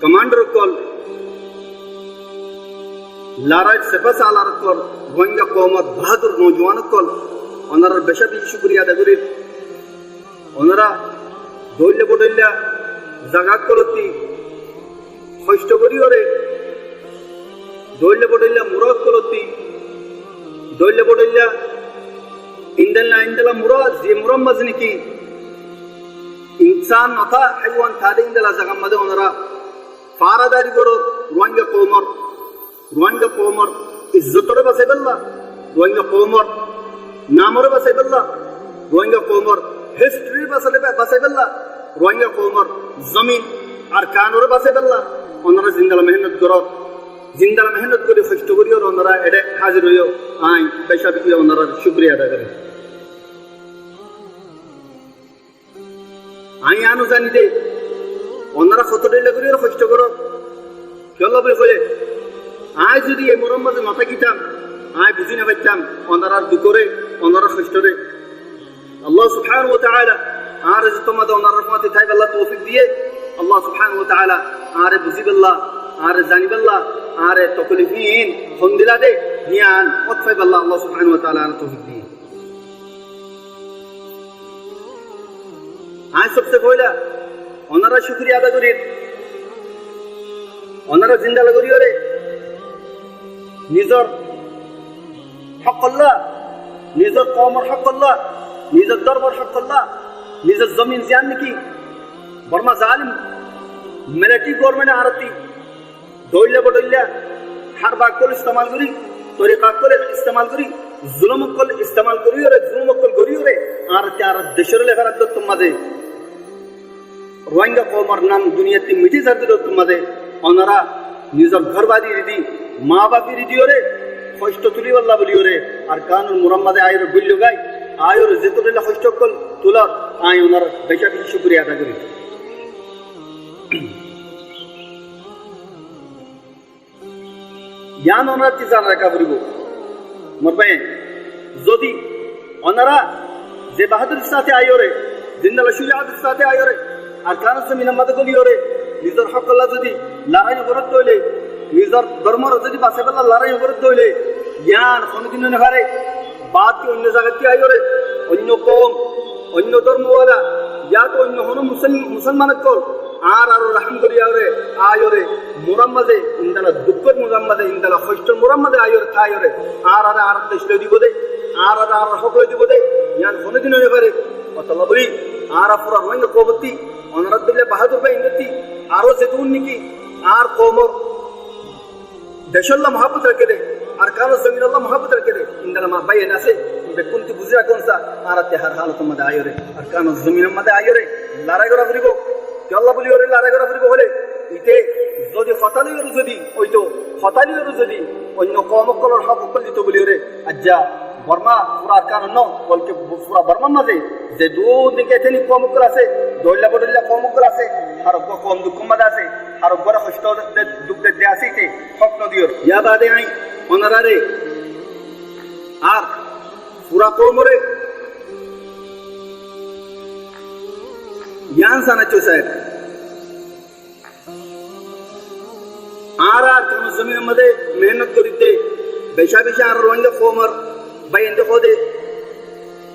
কমান্ডার কল লারাজ সেফাস আলার কল রোহিঙ্গা কওমর বাহাদুর নওজওয়ান কল ওনারা বেশা বেশি শুকরিয়া আদা করি ওনারা দৈল্য বডৈল্য জাগা কলতি কষ্ট করি ওরে দৈল্য বডৈল্য মুরাদ কলতি দৈল্য বডৈল্য ইন্দালা মুরাদ যে মুরাদ মাজনি কি ইনসান নথা হাইওয়ান থাদে ইন্দালা জাগা মাদে ওনারা ফারাদারি করো রোহিঙ্গা কওমর ইজ্জতরে বাঁচাইবাল্লা রোহিঙ্গা কওমর নামরে বাঁচাইবাল্লা রোহিঙ্গা কওমর হিস্ট্রি বাঁচাইবাল্লা রোহিঙ্গা কওমর জমিন আর কানরে বাঁচাইবাল্লা ওনারা জিন্দালা মেহনত করে কষ্ট করি ওনারা এটা হাজির হইও আই পেশা বিক্রি ওনারা শুকরিয়া আদা করে আই আনো জানি দে ওনারা কত ডেলা করি কষ্ট করো কেলা বলে বলে আই যদি এই মরম মাঝে মাথা কিতাম আই বুঝি না পাইতাম ওনারা দুকরে ওনারা কষ্টরে আল্লাহ সুবহানাহু ওয়া তাআলা আর যে তোমাদের ওনারা রহমতে থাই আল্লাহ তৌফিক দিয়ে আল্লাহ সুবহানাহু ওয়া তাআলা আর বুঝিবাল্লাহ আর জানিবাল্লাহ আর তকলিফিন ফন্দিলা দে জ্ঞান ওয়াতফাইবাল্লাহ আল্লাহ সুবহানাহু ওয়া তাআলা আর তৌফিক দিয়ে আই সবচেয়ে পয়লা ওনারা শুকরিয়া আদা করি ওনারা জিন্দালা করি ওরে নিজর হক আল্লাহ নিজর কওমর হক আল্লাহ নিজর দরবার হক আল্লাহ নিজর জমিন জান নাকি বর্মা জালিম মিলিটারি গভর্নমেন্ট আরতি দৈল্য বডৈল্য হারবা কল ইস্তেমাল করি তরিকা কল ইস্তেমাল করি জুলুম কল ইস্তেমাল করি ওরে জুলুম কল করি ওরে আর চার দেশের লেখার আদত তোমাদের রোহিঙ্গা কওমর নাম দুনিয়াতে মিটি যাতে তোমাদের ওনারা নিজর ঘর বাদি দিদি মা বাপি দিদি ওরে কষ্ট তুলি আল্লাহ বলি ওরে আর কানুন মুরাম্মাদে আয়ের বলল গাই আয়ের যেতলা কষ্ট কল তোলা আয় ওনার বেশা বেশি শুকরিয়া আদা করি জ্ঞান ওনার তিসার রাখা করিব মোর ভাই যদি ওনারা যে বাহাদুর সাথে আয়োরে জিন্দালা সুজাহাতের সাথে আয়োরে আর কানুন জমিন আমাদের গলি ওরে নিজের হক আল্লাহ যদি লড়াই করতে হইলে নিজের ধর্মর যদি বাঁচাইবার লড়াই করতে হইলে জ্ঞান কোনোদিন নেহারে বাদ কি অন্য জায়গাতে আয়োরে অন্য কম অন্য ধর্মওয়ালা ইয়া তো অন্য হন মুসলমানের কল আর রাহম করি আয়োরে মুরাম্মাদে ইন্দালা দুঃখের মুরাম্মাদে ইন্দালা কষ্টের মুরাম্মাদে আয়োরে খায়োরে আর দেশ লই দিব দে আর হক লই দিব দে জ্ঞান কোনোদিন নেহারে কথা বলি আর পুরা রোহিঙ্গা কবতি ওনারা দিলে বাহাদুর ভাই ইন্দি আরো যেতুন নাকি আর কমর দেশাল্লাহ মহাব্বত রেখে দে আর কারো জমিন আল্লাহ মহাব্বত রেখে দে ইন্দালা মা ভাই আছে কোনটি বুঝা কোনসা আর তেহার হালত মধ্যে আয়োরে আর কারো জমিনের মধ্যে আয়োরে লড়াই করা ফুরিব আল্লাহ বলি ওরে লড়াই করা ফুরিব হলে ইতে যদি হতালিওর যদি ওইতো হতালিওর যদি অন্য কমকলর হক দিত বলি ওরে আজ্জা বর্মা পুরা কারণ ন বলকে পুরা বর্মার মাঝে যে দুদিকে এখানে কমকল আছে দৈল্য বডৈল্য কমকল আছে আর কম দুঃখ মাঝে আছে আর বড় কষ্ট দুঃখ দে আছে ইতে হক নদীর ইয়া বাদে আই ওনারা রে আর পুরা কমরে জ্ঞান সানাচ্ছো সাহেব আর কোন জমিনের মধ্যে মেহনত করিতে বেশা বেশা আর রোহিঙ্গা কমর ভাই এতে খোদে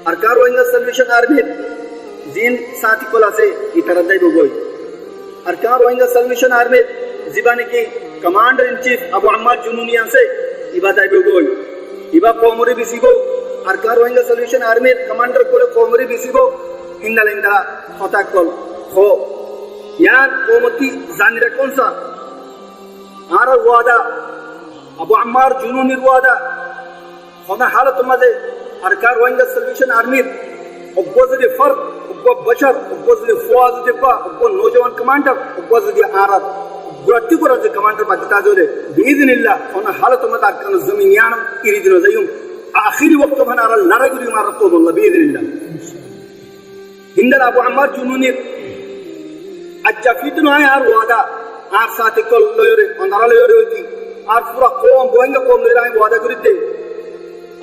Arkar Rohingya Salvation Army Jin Sati Kolase Itaradai Bugoi. Arkar Rohingya Salvation Army Zibani ki Commander in Chief Abu Ammar Jununi Anse Ibadai Bugoi. Iba Komori Bisigo Arkar Rohingya Salvation Army Commander Kole Komori Bisigo Hindalinda Hotakol Ho Yan Komoti Zanira Konsa Ara Wada Abu Ammar Jununi Wada Hona Halat Made Arkar Rohingya Salvation Army Opposite Fard Oppo Bashar Opposite Fawaz Depa Oppo Nojawan Commander Opposite Arab Gurati Gurati Commander Pakitazore Biiznillah Hona Halat Made Arkan Zaminianam Iridino Zayum Akhiri Waqt Hanara Laraguri Maratullah Biiznillah Hindal Abu Ammar Jununi Ajafitun Ayar Wada Ar Satikol Loyore Andara Loyore Ar Fura Kom Boinga Kom Lera Wada Gurite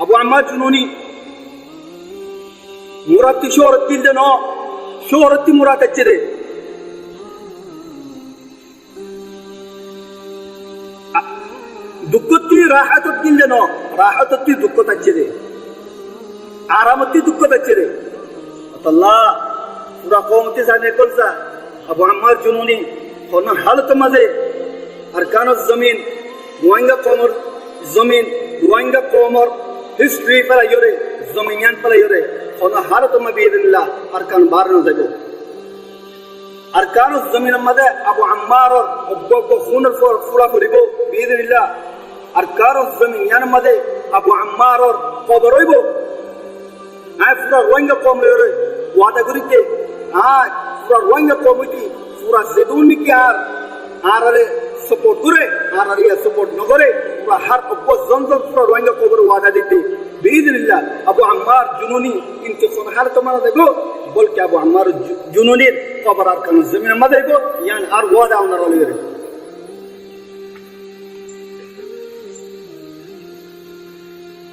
Abu Ammar Jununi Murati Shorati Deno Shorati Muratachide Dukoti Rahatati Deno Rahatati Dukotachide Aramati Dukotachide Allah Pura Komati Zanekolza Abu Ammar Jununi Hona Haltamaze Arkano Zamin Rohingya Komor Zamin Rohingya Komor History para yore Zaminian para yore Hona Haratama Biidillah Arkan Barno Zago Arkanus Zamin Made Abu Ammar Obbo Hunar for Fura Ribo Biidillah Arkanus Zaminian Made Abu Ammar Koboroibo After Rohingya Komore Wadagurike Fura Rohingya Committee Fura Zedunikiar Arare support Gure Araria support Nogore Fura Har Oppo Zonzon Fura Rohingya Kobar Wada Dite Biidillah Abu Ammar Jununi Inke Khona Haratama Zago Bolke Abu Ammar Jununi Kobar Arkan Zamin Madego Yan Ar Wada on Rolere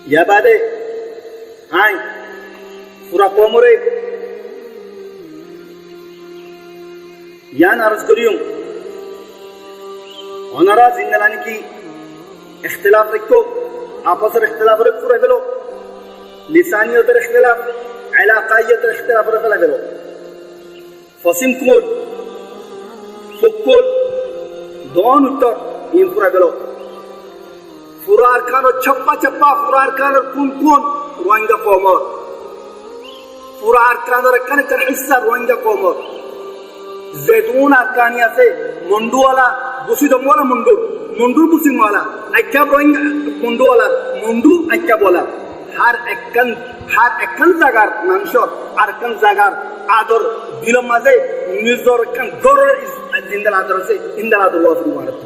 Yabade Hai Fura Komore Yan Arz Kurium Onara Zindalani ki Ikhtilaf Rikko Apasar Ikhtilaf Rikko Revelo Lisaniyat Ikhtilaf Alaqaiyat Ikhtilaf Revelo Fasim Kul Fukul Don Uttar Infura Velo Fura Arkano Chappa Chappa Fura Arkano Kun Kun Rohingya Komor Fura Arkano Rakanakan Hissa Rohingya Komor Zedun Arkania se Munduala Busidomola Mundur Busimala Akab Rohingya Munduala Mundu Akabola Har Ekan Zagar Manshor Arkan Zagar Ador Dilamaze Nizor Kan Goro is Zindalador se Indaladu was Mubarak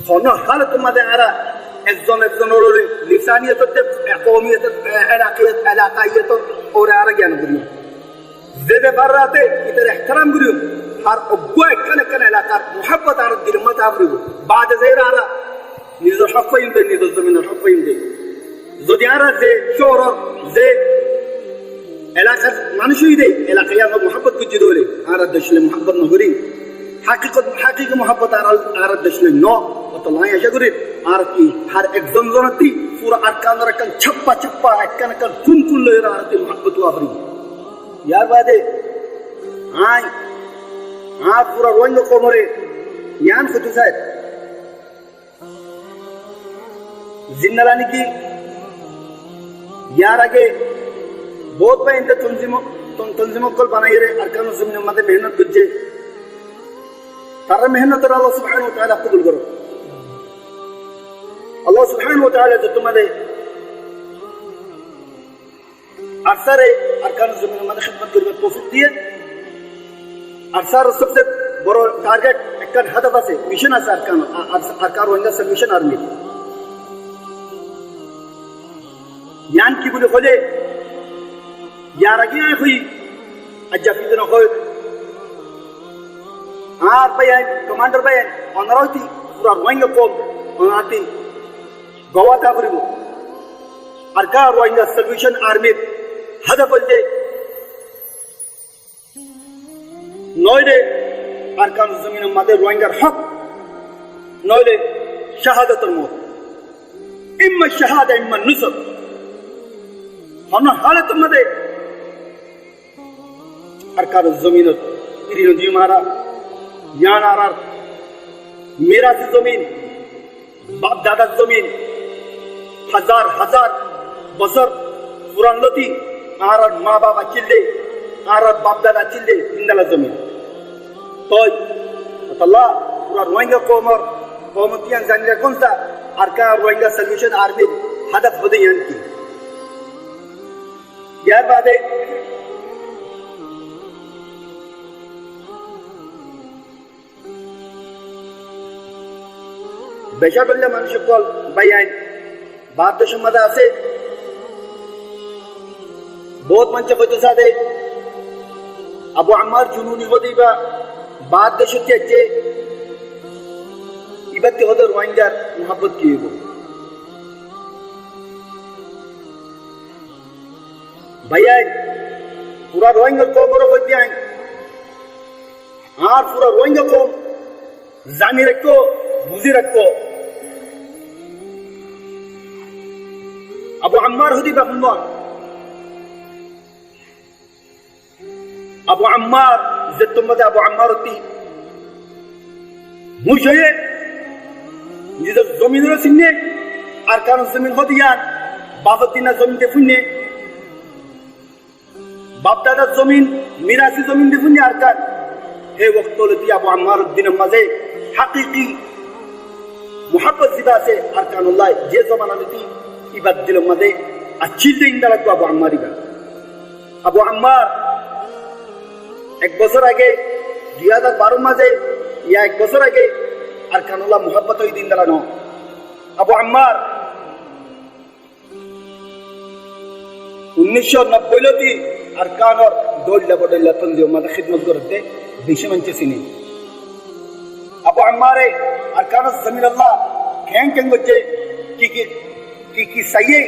Hono Halatumade Ara Exon Lisaniat Ecomiat Alaqayat or Aragan Guru Zede Barate either Ehtaram Guru Har Obgo Kanakan Alakar Muhabbat Arab Dilmat Abru Bad Zerara Nizor Hafaim de Nizomin Hafaim de Zodiara ze Shoro ze Elakar Manushide Elakaya Muhabbat Kujidole Arab Dashli Muhabbat Naguri Hakik Muhabbat Arab Dashli no Otalaya Jaguri Arki Har Exonzonati Fura Arkanakan Chappa Chappa Akanakan Kunkulera Muhabbat Wafri Yabade Ai Fura Rohingya Komore Yan Futusai Zindalani ki यार आगे बहुत पे इंटर तंजीमों को बनाए रहे अरकान ज़मीन में मदे मेहनत कुछ तारा मेहनत तर अल्लाह सुब्हानहु व तआला कबूल करो अल्लाह सुब्हानहु व तआला जो तुम्हारे अरसार अरकान ज़मीन में मदे खिदमत करने तौफीक दिए अरसार सबसे बड़ा टारगेट एक हदफ है मिशन है अरकान Rohingya solution army Yan ki bule khole yaragi ay khui ajafidna khoy ar bayan commander bayan onaroti pura Rohingya kom onati gowa ta bribo arka Rohingya Salvation Army hada bolje noide arkan zamin made Rohingya haq noide shahadatul maut imma shahada imma nusr হন হালে তোমাদের আর কারো জমিনত ইরিনজি মারা জ্ঞান আর মেরাসি জমিন বাপ দাদার জমিন হাজার হাজার বছর পুরানলতি আর মা বাবা চিল্লে আর বাপ দাদা চিল্লে ইন্দালা জমিন তোই আল্লাহ পুরা রোহিঙ্গা কমতিয়ান জানিরা কোনসা আর কা Rohingya solution army হাদফ Bade Yankee ইয়ার বাদে বেশা বললে মানুষ কল বাইয়াইন বাদ দেশের মধ্যে আছে বহুত মঞ্চে হইতে সাথে আবু আম্মার জুনুনি হদিবা বাদ দেশ হচ্ছে ইবাদকে হতে রোহিঙ্গার মোহাব্বত কি হইব ভাইয়াই পুরা রোহিঙ্গা কবর হইতে আইন আর পুরা রোহিঙ্গা কম জানি রাখো বুঝি রাখো আবু আম্মার হদিবা হুম্মা আবু আম্মার যে তোমাদের আবু আম্মার হতি মুশয়ে নিজের জমিনের সিনে আর কারণ জমিন হদিয়ান বাবতিনা জমিন দেখুনে বাপ দাদার জমিন মিরাসি জমিন দেখুনে আর কার হে ওয়াক্ত লতি আবু আম্মার দিনের মাঝে হাকিকি মুহাব্বত জিবা আছে আর কানুল্লাহ যে জমানা লতি ইবাদ দিলের মাঝে আচ্ছিল ইন্দা লাগতো আবু আম্মার ইবা আবু আম্মার এক বছর আগে 2012 মাঝে ইয়া এক বছর আগে আর কানুল্লাহ মুহাব্বত ওই দিন দাঁড়ানো আবু আম্মার 1990 লতি আর কানর দৌড়লা বডল্লা তন্দিও মাঝে খিদমত করতে বেশি মানছে চিনি আবু আম্মারে আর কানর জমিন আল্লাহ খ্যাং খ্যাং করছে কি সাইয়ে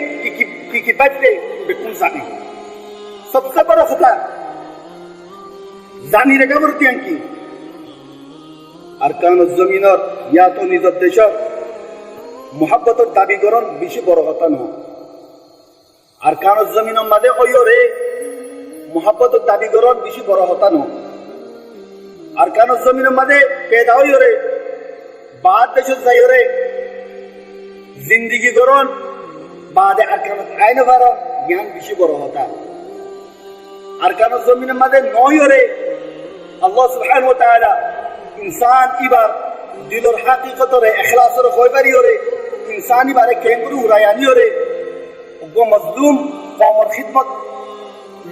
কি বাচ্চে বেকুন জানে সবসে বড় কথা জানি রেখা বলতে কি আর কারণ জমিনের ইয়া তো নিজের দেশের মোহাব্বতের দাবি করন বেশি বড় কথা নয় আর কারণ জমিনের মাঝে হইরে মোহাব্বতের দাবি করন বেশি বড় কথা নয় আর কারণ জমিনের মাঝে পেদা হইরে বাদ দেশের যাইরে জিন্দিগি করন বাদে আর কারণ আইন বারো জ্ঞান বেশি বড় কথা আর কারণ জমিনের মাঝে নইরে আল্লাহ সুবহানাহু ওয়া তাআলা ইনসান ইবার দিলর হাকিকতরে ইখলাসরে কইবারিওরে ইনসান ইবারে কেঙ্গুরু উরায়ানিওরে গো মজলুম কওমর খিদমত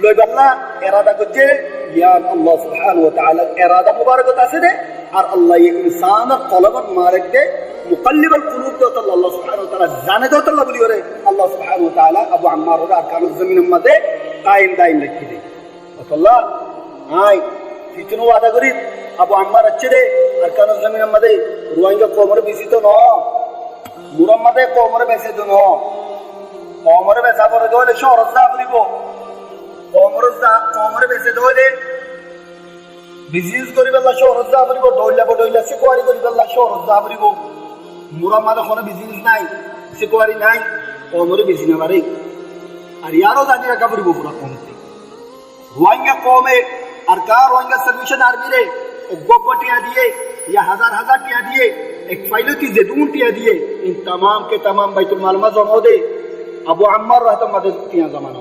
লইবাল্লা ইরাদা করছে ইয়ান আল্লাহ সুবহানাহু ওয়া তাআলা ইরাদা মুবারাকাত আছে দে আর আল্লাহ ইনসান তলবত মারক দে মুকাল্লিবুল কুলুব তো আল্লাহ সুবহানাহু ওয়া তাআলা জানে তো আল্লাহ বলিওরে আল্লাহ সুবহানাহু ওয়া তাআলা আবু আম্মার ওর আরকান জমিনের মধ্যে কায়েম দাইম রাখি দে আল্লাহ আই কিতনো ওয়াদা করি আবু আম্মার আছে রে আর কারণ জমিনের মধ্যে রোহিঙ্গা কমরে বেশি তো ন মুরাম্মাদে কমরে বেশি তো ন কমরে বেশা পরে দলে শহর যা করিব কমরে বেশি দলে বিজনেস করিব আল্লাহ শহর যা করিব দইলা সিকোয়ারি করিব আল্লাহ শহর যা করিব মুরাম্মাদে কোনো বিজনেস নাই সিকোয়ারি নাই কমরে বেশি না পারে আর ইয়ারও জানি রাখা করিব পুরা কমতে রোহিঙ্গা কমে আর কার রোহিঙ্গা সলিউশন আর্মি রে गोटियां दिए या हजार टिया दिए एक फाइलों की जदून टिया दिए इन तमाम के तमाम बैतुल माल में जमा दे अबू अम्मार रहता मदद टिया जमाना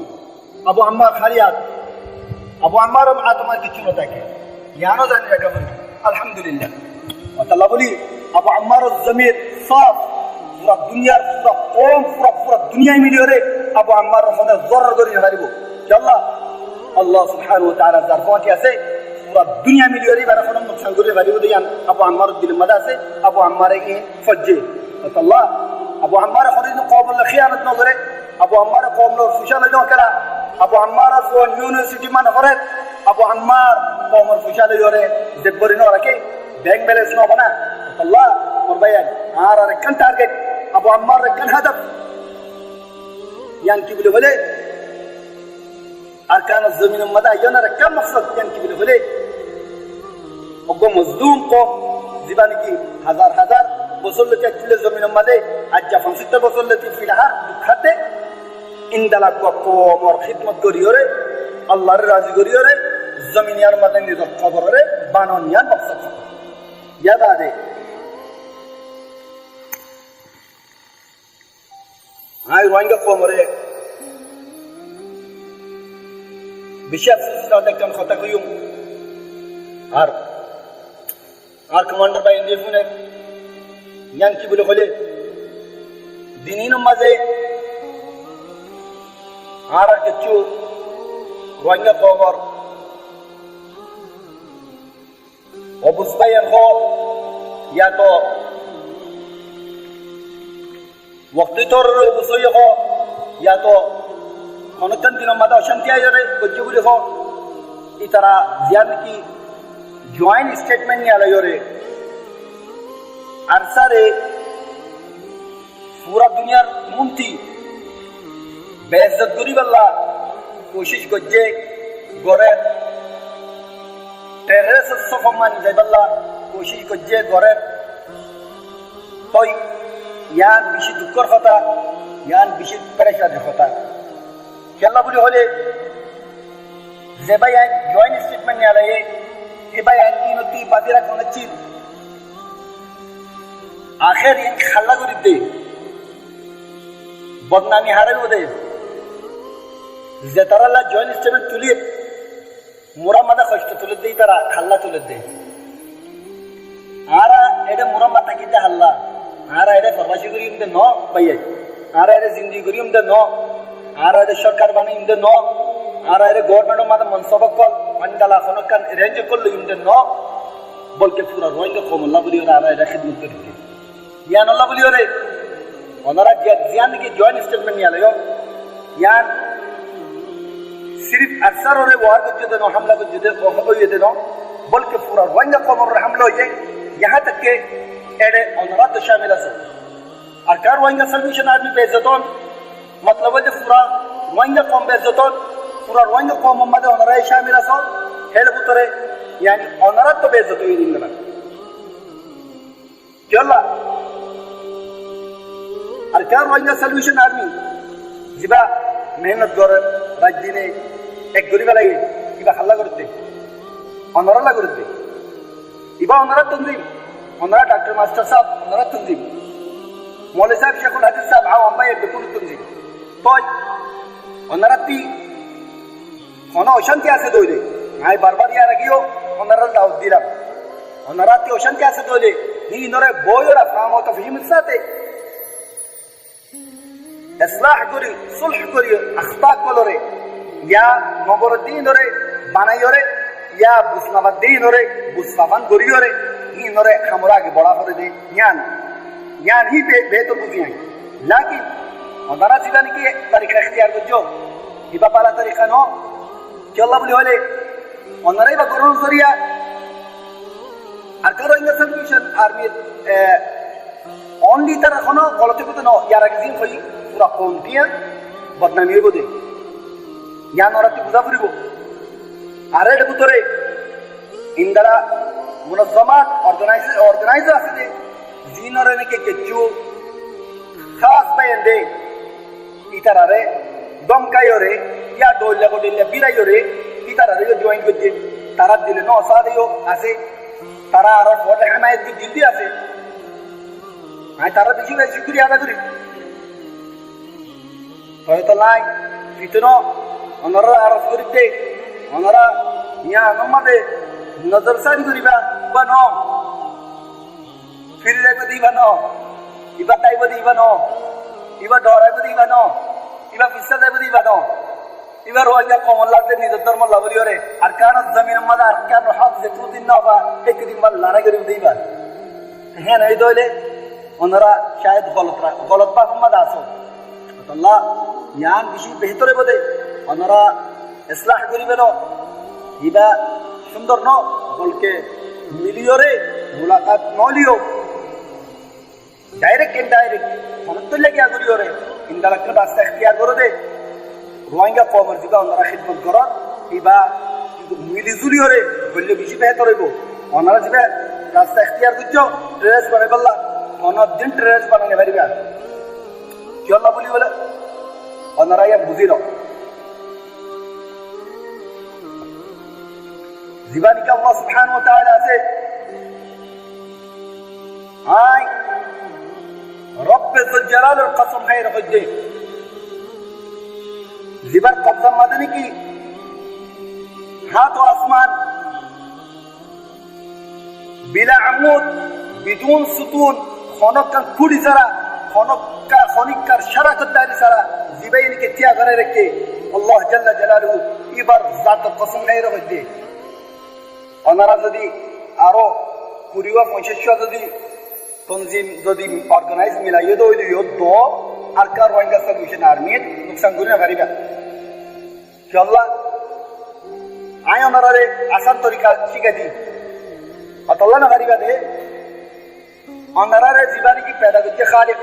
अबू अम्मार खालियात अबू अम्मार हम आत्मा की चुनौती है यानो जाने लगा अल्हम्दुलिल्लाह और अल्लाह बोली अबू अम्मार ज़मीर साफ पूरा दुनिया पूरा कौम पूरा दुनिया में मिलियो रे अबू अम्मार रहता ज़रूर करी हमारी वो चला अल्लाह सुब्हानहु व तआला ज़रफ़ात ऐसे पूरा दुनिया मिलियोरी बारा फरम नुकसान करे वाली होते हैं अबू अम्मार दिल मदा से अबू अम्मार के फज्जे अल्लाह अबू अम्मार खरीद कौम ला खियानत न करे अबू अम्मार कौम ला फुशाल न करा अबू अम्मार सो यूनिवर्सिटी में न करे अबू अम्मार कौम ला फुशाल योरे जबरी न रखे बैंक बैलेंस न बना अल्लाह और बयान आर कन टारगेट अबू अम्मार कन हदफ यानी कि बोले अरकान ज़मीन मदा योना कम मकसद यानी कि बोले ओगो मजलूम को जीवानी की हजार बसोल लेते अकेले जमीन मदे आज जाफन 70 बसोल लेते फिलहाल दुखाते ইন্দালা কমর খিদমত করিওরে আল্লাহর রাজি করিওরে জমিনিয়ার মাঝে নিজের খবরে বাননিয়ার মকসদ ইয়াদ আদে আই রোহিঙ্গা কমরে বিশেষ একজন কথা কইম আর কমান্ডার বাই ইন্ডিয়া ফোনের ইয়ান কি বলে হলে দিনের মাঝে আর কিছু রোহিঙ্গা খবর অবস্থায় ইয়া তো वक्ती तौर बसोई हो या तो अनकन दिनों माता अशांति आई रे बच्चों को देखो इस तरह जियान की ज्वाइंट स्टेटमेंट नहीं आ रही हो रे अरसा रे पूरा दुनिया मुंती बेइज्जत करी बल्ला कोशिश गज्जे गोरे टेररिस्ट सफमान जाय बल्ला कोशिश गज्जे गोरे तो यान बेশি দুঃখের কথা यान বেশি পরেশানের কথা কেল্লা বলি হলে যে ভাই এক জয়েন্ট স্টেটমেন্ট নিয়ে আলে এ ভাই এক দিনতি বাদিরা কোনছি আখের এক খাল্লা করে দে বদনামি হারে ওদে যে তারালা জয়েন্ট স্টেটমেন্ট তুলি মোরা মাথা কষ্ট তুলে দেই তারা খাল্লা তুলে দেয় আর এটা মোরা মাথা কিতে হাল্লা आरा एरे फरमाशी करी उनके नो भैया आरा एरे जिंदगी करी उनके नो आरा एरे सरकार बनी उनके नो आरा एरे गवर्नमेंट माता मनसबक कल पंडाला खनकन रेंज कल उनके नो बोल के पूरा रोइंगे कौम अल्लाह बोलियो आरा एरे खिदमत करी यान अल्लाह बोलियो रे ओनरा जियान की जॉइंट स्टेटमेंट नहीं आले यान सिर्फ अक्सर और वार को जुदे नो हमला को जुदे ओ ये दे नो बोल के पूरा रोइंगे कौम और हमला ये यहाँ तक के एडे अनरात शामिल है अरकार रोहिंग्या सल्यूशन आर्मी पे इज्जतों मतलब है पूरा रोहिंग्या कौम पे इज्जतों पूरा रोहिंग्या कौम मध्य अनरात शामिल है हेड बुतरे यानी अनरात तो पे इज्जत हुई दिन ना क्या ला अरकार रोहिंग्या सल्यूशन आर्मी जिबा मेहनत कर राज्य ने एक गरीब वाला ये इबा हल्ला करते अनरात ला करते इबा अनरात तंजीम ओनरा डॉक्टर मास्टर साहब ओनरा तंजीम मौलवी साहब शेखुल हदीस साहब आओ अम्मा ये बिल्कुल तंजीम तो ओनरा ती कोना अशांति आसे दोले हाय बार-बार या रगियो ओनरा दाऊद दिला ओनरा ती अशांति आसे दोले नी इनरे बोयरा फाम तो फहिम साथे इस्लाह करी सुलह करी अखता कलोरे या नबरुद्दीन रे बानायोरे या बुस्नावद्दीन रे बुस्ताफान गोरियोरे इनरे हमरा के बड़ा कर दे ज्ञान ही बेहतर बुझिए लेकिन ओनरा जीवन की तरीका इख्तियार करजो इबा पाला तरीका नो केल्ला बोली होले ओनरा बा ग्रहण करिया আর কারো ইংলিশ সলিউশন আর্মি অনলি তার এখনো গলতে কত নো ইয়ার আগে দিন হই পুরা কম দিয়া বদনামি হইব দে জ্ঞান ওরা তুই বুঝা পড়িব আর এর ভিতরে ইন্দারা मुनज़्ज़मात ऑर्गेनाइजर आते जीनरे ने के केचू खास बयंदे इतर रे दम कायोरे या डोल्ला को दिल्ला बिरायोरे इतर रे जो जॉइन करते तारा दिले नो सादियो आसे तारा और फोटे हमायत की दिल्ली आसे हां तारा दिसी में शुक्रिया अदा करी तो लाई फितनो ओनरा आरफ करते ओनरा या नमदे नजर सारी करिबा बनो फिर रे बदी बनो इबा ताई बदी बनो इबा डोरा बदी बनो इबा फिसा दे बदी बनो इबा रोया कोमला दे नि धर्म लावलियो रे अरकान जमीन मदा अरकान हक जे तू दिन नवा एक दिन मल लाना करी देबा है नहीं दोले ओनरा शायद गलत बा मदा आसो तो अल्लाह यान बिशी बेहतरे बदे ओनरा इस्लाह करिबेनो इबा सुंदर नो बोल के मिलियो रे मुलाकात न लियो डायरेक्ट इनडायरेक्ट हम तो लेके आ करियो रे इंदाला के रास्ता इख्तियार करो दे रोहिंग्या कौमर जिगा ओनरा खिदमत करो इबा मिली जुलियो रे बोलले बेশি बेहतर হইব ओनरा जिबे रास्ता इख्तियार करजो ड्रेस बने बल्ला ओनरा दिन ड्रेस बनाने पारिबा কি আল্লাহ বলি বলে ওনারা ইয়া বুঝিল জীবানিকে আল্লাহ সুবহানাহু ওয়া তাআলা আছে আই রব্বুল জালালের কসম খাই রাখতে জীবার কবজা মাদানি কি হাত ও আসমান বিলা আমুদ বিদুন সুতুন খনকার খুঁড়ি ছাড়া খনিকার শারাকতদারি ছাড়া জিবাইনকে তিয়া করে রেখে আল্লাহ জাল্লা জালালুহু এবার জাতের কসম খাই রাখতে ওনারা যদি আরো 20-25 যদি তনজিম যদি অর্গানাইজ মিলাইয়ে দিও তো আর কার রোহিঙ্গা সলিউশন আর্মির নুকসান করে না পারিবা ইনশাআল্লাহ আয় ওনারে আসান তরিকা শিখে দি আল্লাহ না পারিবা দে ওনারে জীবানি কি पैदा করতে খালিক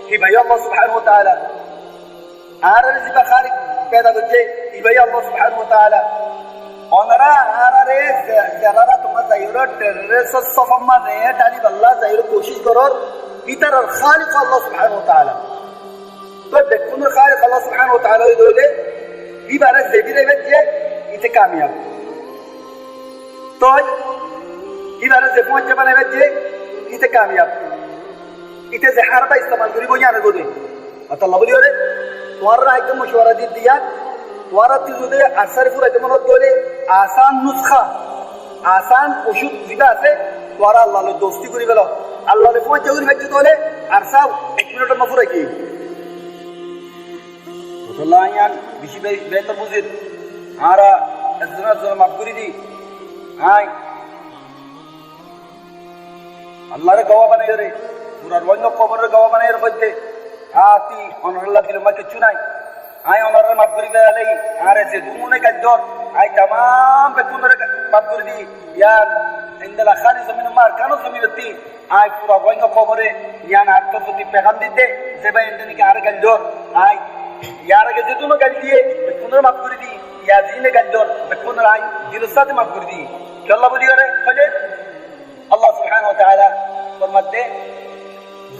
কি ভাই আল্লাহ সুবহানাহু ওয়া তাআলা আর জীবা খালিক पैदा করতে কি ভাই আল্লাহ সুবহানাহু ওয়া তাআলা ওনারা আরে যারা তোমার যাইরো টেররিস্ট সফমা রে টালি আল্লাহ যাইরো কোশিশ করো ভিতর খালিক আল্লাহ সুবহানাহু ওয়া তাআলা তো দেখুন খালিক আল্লাহ সুবহানাহু ওয়া তাআলা দলে বিবারে জেবিরে যে ইতে কামিয়াব তো বিবারে যে পৌঁছে বানাবে যে ইতে কামিয়াব ইতে যে হারবা ইস্তেমাল করি বই আনে গদে আল্লাহ বলি ওরে তোমার একদম মশওয়ারা দিয়া তোমারা যদি আসারিফুর একদম দলে আসান নুসখা আসান ওষুধ যেটা আছে তোরা আল্লাহর দোস্তি করি গেল আল্লাহর পৌঁছে করি ভাই দলে আর সব 1 মিনিটের মতো রাখি আল্লাহ বেশি বেহতর বুঝির আরা একজনের জন্য মাফ করে দি হাই আল্লাহরে গওয়া বানাই রে পুরা রঙ কবরের গওয়া বানাই রে বলতে আতি অনল্লাহ দিল মা কিছু নাই আই ওনারে মাফ করে দেয়ালাই আরে যে দুমনে কাজর আই तमाम বেকুনরে মাফ করে দি ইয়ার ইনদালা খালিস মিন মার কানো সমিরতি আই পুরা রঙ কবরে ইয়ান আত্ম প্রতি পেগাম দিতে যে ভাই ইনদানি আর কাজর আই यार আগে যে দুনো গাল দিয়ে বেকুনরে মাফ করে দি ইয়া জিনে কাজর বেকুনরে আই দিল সাথে মাফ করে দি কি আল্লাহ বলি রে ফলে আল্লাহ সুবহানাহু ওয়া তাআলা ফরমাতে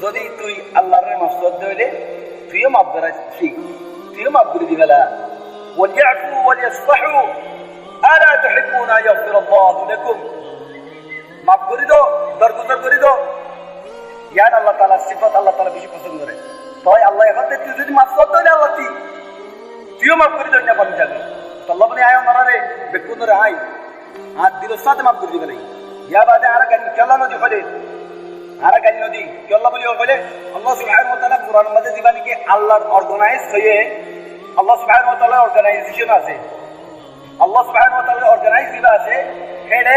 যদি তুই আল্লাহর মাফসদ হইলে তুইও মাফ করাস ঠিক তুইও মাফ করে দিবেলা ওয়ালিয়াফু ওয়ালিয়াসফাহু আলা তুহিব্বুনা ইয়াগফির আল্লাহু লাকুম মাফ করে দাও দরগুজার করে দাও ইয়ান আল্লাহ তাআলা সিফাত আল্লাহ তাআলা বেশি পছন্দ করে তাই আল্লাহ এখানে তুই যদি মাফ করতে হইলে আল্লাহ তুইও মাফ করে দাও না পাবি যাবে তো আল্লাহ বলে আয় মারারে বেকুনরে আয় আর দিল সাথে মাফ করে দিবেলাই ইয়া বাদে আর গানি কেলা নদী বলে আর গানি নদী কি আল্লাহ বলি বলে আল্লাহ সুবহানাহু ওয়া তাআলা কুরআন মধ্যে দিবানি কি আল্লাহর অর্গানাইজ হয়ে আল্লাহ সুবহানাহু ওয়া তাআলার অর্গানাইজেশন আছে আল্লাহ সুবহানাহু ওয়া তাআলার অর্গানাইজ দিবা আছে হেডে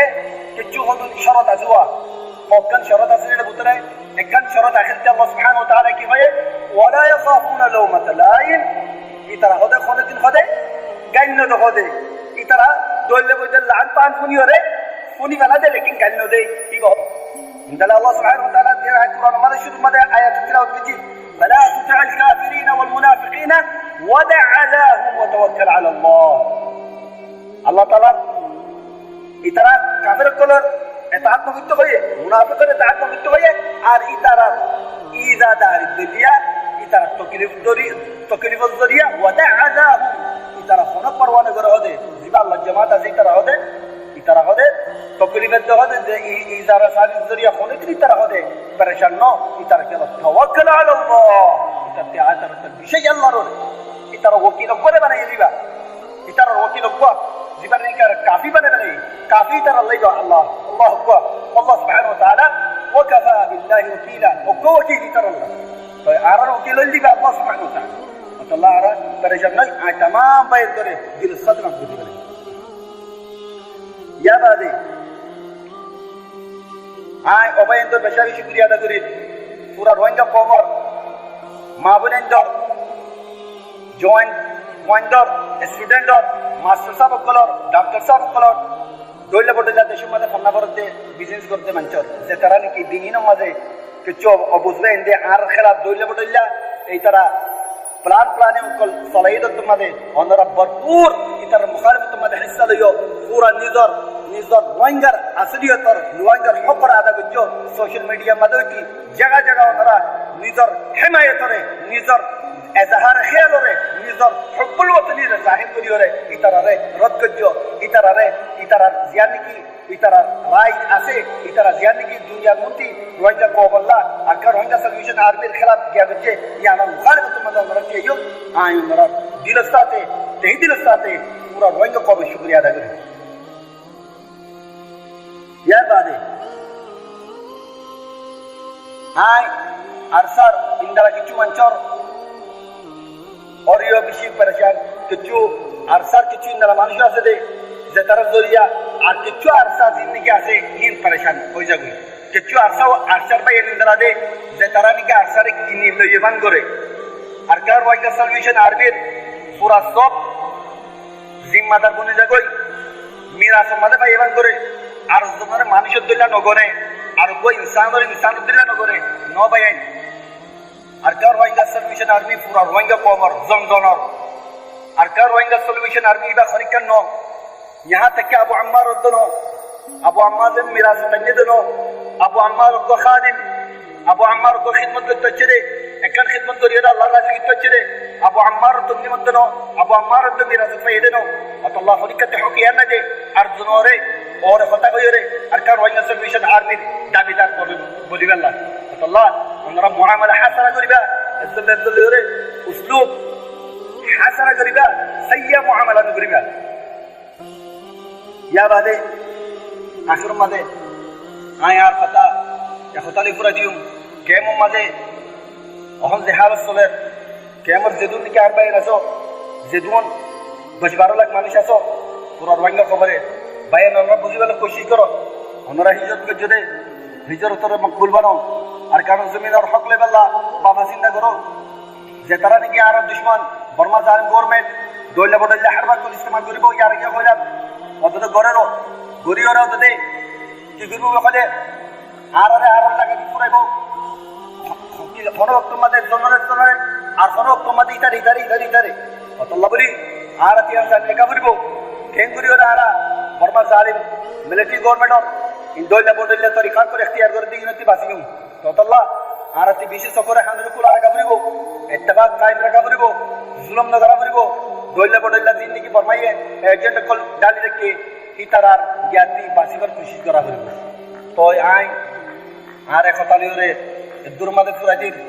কিছু হদুন শরত আছে কখন শরত আছে এর ভিতরে একখান শরত আখিরতে আল্লাহ সুবহানাহু ওয়া তাআলা কি হয় ওয়ালা ইয়াখাফুনা লাওমাতা লাইন ইতারা হদে খনদিন হদে গাইন ন হদে ইতারা দলে বইতে লান পান ফুনি হরে ফুনি বানা দে লেকিন গাইন দে কি গো ইনদালা আল্লাহ সুবহানাহু ওয়া তাআলা দিরা কুরআন মানে শুরু মধ্যে আয়াত তিলাওয়াত করছি فلا تطع الكافرين والمنافقين ودع لهم وتوكل على الله الله تعالى ইতারা কাফের কলর এতাআত নবিত হয়ে মুনাফিকের এতাআত নবিত হয়ে আর ইতারা ইজাদার দুনিয়া ইতারা তকলিফ জরিয়া ওয়াদা আযাহু ইতারা হন পরওয়ানা করে হদে জিবা আল্লাহ জামাত আছে ইতারা হদে তকলিফের হদে যে ইজারা সারির জরিয়া হন ইতারা হদে পরেশান ন ইতারা কে তাওয়াক্কাল আলা আল্লাহ ইতাতে আতার বিষয় আল্লাহর ইতারা ওকিল করে বানাই দিবা ইতারা ওকিল কো জিবা নিকার কাফি বানাই কাফি তার আল্লাহ আল্লাহ আকবার আল্লাহ সুবহানাহু ওয়া তাআলা ওয়াকাফা বিল্লাহি ওয়াকিলা ওয়াকিল তার আল্লাহ তো আর ওকিল দিবা আল্লাহ সুবহানাহু ওয়া তাআলা আল্লাহ আর পরেশান নাই আই तमाम বাইর করে দিল সাদমা করে দিবেন ইয়া বাদে আই অবায়ন্ত বেশাবি শুকরিয়া আদা করি পুরা রোহিঙ্গা কমর মা বোনেন্দর জয়েন্ট পয়েন্টর স্টুডেন্টর মাস্টার সাহেব কলর ডাক্তার সাহেব কলর দইলে বটে যাতে সমাজে ফন্না করতে বিজনেস করতে মানছর যে তারা নাকি দিনহিন মাঝে কিছু অবুঝবে এন্দে আর খেলাফ দইলে বটইলা এই তারা প্লানে উকল সলাইদ তোমাদের অনরা ভরপুর ইতার মুখালিফত তোমাদের হিস্সা লইও পুরা নিজর রোহিঙ্গার আসলিয়তর রোহিঙ্গার হকর আদা করছো সোশ্যাল মিডিয়া মাধ্যমে কি জায়গা ওনারা নিজর হেমায়তরে নিজর এজাহার খেয়ালরে নিজর সকল ওতনির জাহির করি ওরে ইতারারে রদ করছ ইতারার জিয়ান নাকি ইতারার রায় আছে ইতারা জিয়ান নাকি দুনিয়ার মন্ত্রী রোহিঙ্গা কবল্লা আর রোহিঙ্গা সলিউশন আর্মির খেলাফ গিয়া করছে ইয়ানা মুখালিফত মদদ মরকে ইয়ো আই মরা দিলস্তাতে তেহি দিলস্তাতে পুরা রোহিঙ্গা কবে শুকরিয়া আদা করে ইয়ার বাদে আই আর স্যার ইন্দারা কিছু মঞ্চর অরিও বেশি পরেশান কিছু আর স্যার কিছু ইন্দারা মানুষ আছে যে তারা জরিয়া আর কিছু আর স্যার জিন্দগি আছে ইন পরেশান হয়ে যাবে কিছু আরসার ভাই ইন্দারা দে যে তারা নাকি আরসারে কিনি লইবান করে আর কার রোহিঙ্গা সলিউশন আর্মির পুরা সব জিম্মাদার বনে যাগই মিরা সমাজে ভাই ইবান করে আর তোমার মানুষের দইলা নগরে আর কই ইনসানের দইলা নগরে ন ভাই আর কার রোহিঙ্গা সলিউশন আর্মি পুরা রোহিঙ্গা কমর জনজনর আর কার রোহিঙ্গা সলিউশন আর্মি বা খরিকান ন यहाँ तक कि अबू अम्मार उद्दनो अबू अम्मार दिन मिरास तंजदनो अबू अम्मार को खादिम अबू अम्मार को खिदमत को तचरे एकन खिदमत को रिया अल्लाह राजी की तचरे अबू अम्मार तुमनी मदनो अबू अम्मार तो मिरास फैदनो अल्लाह फरिकत हुकी है नजे अर्जुनोरे और फता को योरे अरकार रोहिंगा सल्यूशन आर्मी दाबीदार बोली अल्लाह अल्लाह उनरा मुआमला हसना करिबा इज्जत योरे उसलूब हसना करिबा सय्या मुआमला करिबा या बादे आखिर मादे आयार फता या खताली पूरा दियो केमो मादे अहम जहाल सोलेर केमर जेदुन के आरबाई रसो जेदुन 10-12 लाख मानुष आसो पूरा रंगा खबरे बाय नरना बुझी वाला कोशिश करो हमरा हिजरत के जदे हिजरत रे मकबूल बनो और कानून जमीन और हक ले बल्ला बाबा जिंदा करो जे तरह ने के आरब दुश्मन बर्मा जालिम गवर्नमेंट दोले बडले हरबा को इस्तेमाल करिबो यार क्या होइला অতত গরেরও গরিয়রাও তাতে কি করবো বলে আর লাগা কি পুরাইব কোনো তোমাদের জনরের আর কোনো তোমাদের ইতারে অতল্লা বলি আর তিয়ার জানলে কা করিব কেন করিওরা আরা বর্মা জালিম মিলিটারি গভর্নমেন্টর ইন্দোলে বদলে তরিকা করে ইখতিয়ার করে দিই নতি বাসিম ততল্লা আর তি বিশেষ করে হানরু কুল আর কা করিব ইত্তেফাক কায়েম রাখা করিব জুলুম না করা করিব दोले बडोला जिंदगी फरमाइए एजेंट को डाली रखे इतरार ज्ञाति बासीवर कोशिश करा करिबो तो आय आरे खताली रे दुरमादे फुरादिर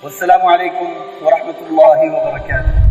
अस्सलामु अलैकुम व रहमतुल्लाहि व बरकातहू।